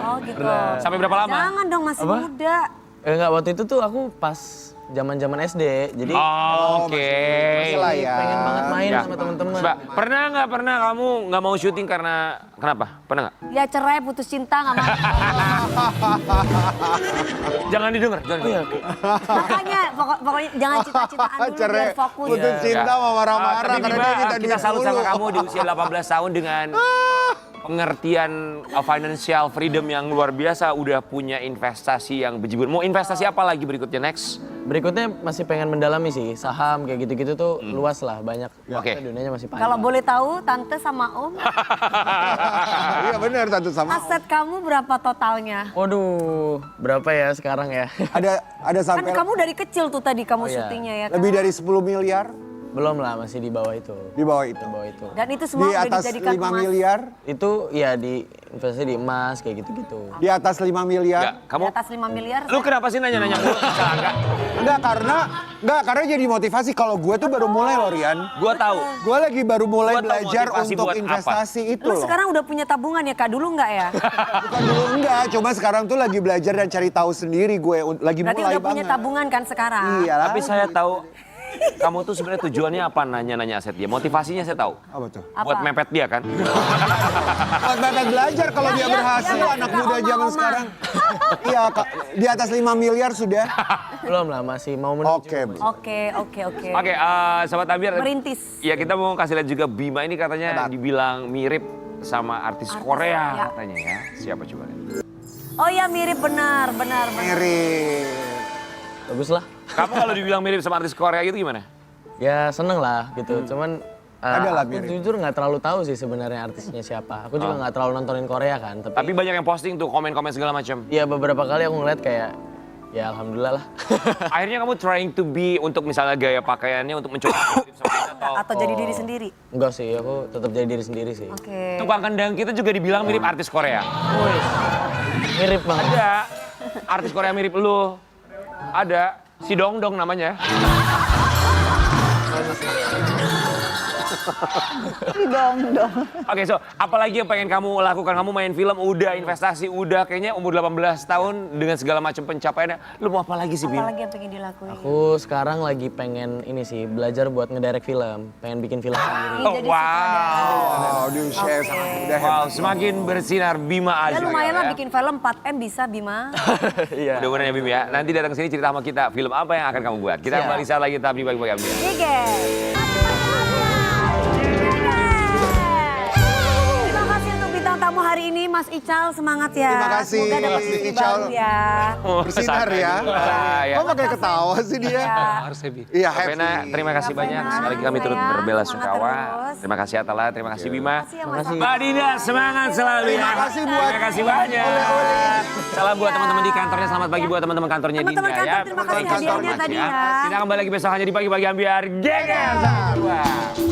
Oh gitu. Sampai berapa lama? Jangan dong, masih Apa? muda. Enggak, waktu itu tuh aku pas zaman SD. Jadi Oke. masih lah ya. pengen banget main Ya. sama teman-teman. Mbak, pernah kamu nggak mau syuting karena kenapa? Pernah nggak? Ya cerai, putus cinta nggak mau. Jangan didengar, jangan didengar. Makanya pokoknya jangan cita-citaan dulu Cerai, biar fokus. putus cinta mau marah-marah Tapi karena Bima, dia minta kita duit salut sama mulu. kamu di usia 18 tahun dengan pengertian financial freedom yang luar biasa, udah punya investasi yang bejibun. Mau investasi apa lagi berikutnya next? Berikutnya masih pengen mendalami sih, saham kayak gitu-gitu tuh luas lah, banyak. Oke. Dunianya masih panjang. Kalau boleh tahu, tante sama om, Iya benar Tante sama. aset kamu berapa totalnya? Waduh, berapa ya sekarang ya? Ada Kan sampai kamu dari kecil tuh tadi kamu Oh, iya. syutingnya ya kan? lebih dari 10 miliar Belum lah, masih di bawah itu. di bawah itu. Di bawah itu. Dan itu semua Di udah atas dijadikan 5 emas. miliar, Itu ya di investasi di emas kayak gitu-gitu. di atas 5 Enggak, miliar. Di kamu atas 5 miliar. lu kenapa sih nanya-nanya mulu? Enggak karena jadi motivasi kalau gue tuh baru mulai loh Rian. Gua tahu. Gue lagi baru mulai Gua tahu belajar motivasi untuk buat investasi itu Lu loh. sekarang udah punya tabungan ya Kak? Dulu nggak ya? Bukan dulu enggak, cuma sekarang tuh lagi belajar dan cari tahu sendiri gue lagi Berarti mulai udah punya banget. tabungan kan sekarang? Iya lah. Tapi saya tahu kamu tuh sebenarnya tujuannya apa nanya-nanya aset dia. Motivasinya saya tahu. Apa tuh? Buat Apa? mepet dia kan? Buat banget belajar kalau dia Iya, berhasil iya, anak suka muda zaman oma-oma. sekarang. Iya, Kak, di atas 5 miliar sudah. Belum lah, masih mau menuju. Oke, Bu. Oke. Oke, Sobat Ambiar. Merintis. Ya kita mau kasih lihat juga Bima ini katanya dibilang mirip sama artis Korea ya. katanya ya. Siapa coba lihat? Oh ya mirip benar. Mirip. Bagus lah. Kamu kalau dibilang mirip sama artis Korea gitu gimana? Ya seneng lah gitu, cuman Ada lah aku mirip. jujur nggak terlalu tahu sih sebenarnya artisnya siapa. Aku juga nggak terlalu nontonin Korea kan, Tapi banyak yang posting tuh komen-komen segala macam. ya beberapa kali aku ngeliat kayak ya alhamdulillah lah. Akhirnya kamu trying to be untuk misalnya gaya pakaiannya untuk mencoba mirip sama dia Atau jadi diri sendiri? Enggak sih, aku tetap jadi diri sendiri sih. Oke. tukang kendang kita juga dibilang mirip artis Korea. Mirip banget. Ada artis Korea mirip lu. Ada si Dongdong namanya. dong. Oke, so apalagi yang pengen kamu lakukan? Kamu main film udah, investasi udah, kayaknya umur 18 tahun dengan segala macam pencapaiannya. Lu mau apa lagi sih, Bim? Apalagi yang pengen dilakuin? Aku sekarang lagi pengen ini sih, belajar buat ngedirect film. Pengen bikin film sendiri. Oh, wow. Oh, di usia yang sangat muda Wow, hebat. semakin bersinar Bima Ya Azra. lumayan lah ya. bikin film 4M bisa Bima. Iya. Mudah-mudahan ya Bim ya. Nanti datang ke sini cerita sama kita film apa yang akan kamu buat. Kita Siap. kembali saat lagi tetap di Bagi-Bagi Ambiar. Oke. Terima kasih untuk bintang tamu hari ini Mas Ical, semangat ya. Terima kasih, Semoga dapat istri Ical. baru ya. Bersinar ya. Ya. Kok pakai ketawa sih dia? Ya. Harus happy. Iya, Kak Vena, happy. terima kasih Kak banyak. Vena, Sekali lagi kami turut sayang. berbela Semangat sungkawa. terus. Terima kasih Atala, terima kasih Bima. Terima kasih ya Mas. Mbak Dina, semangat selalu ya. Terima kasih buat- Terima kasih banyak. Salam buat teman-teman di kantornya, selamat pagi buat teman-teman kantornya Dinda Teman-teman kantor, ya. terima kasih Teman-teman hadiahnya kantor, tadi ya. ya. Kita kembali lagi besok hanya di Pagi-Pagi Ambiar. Geger!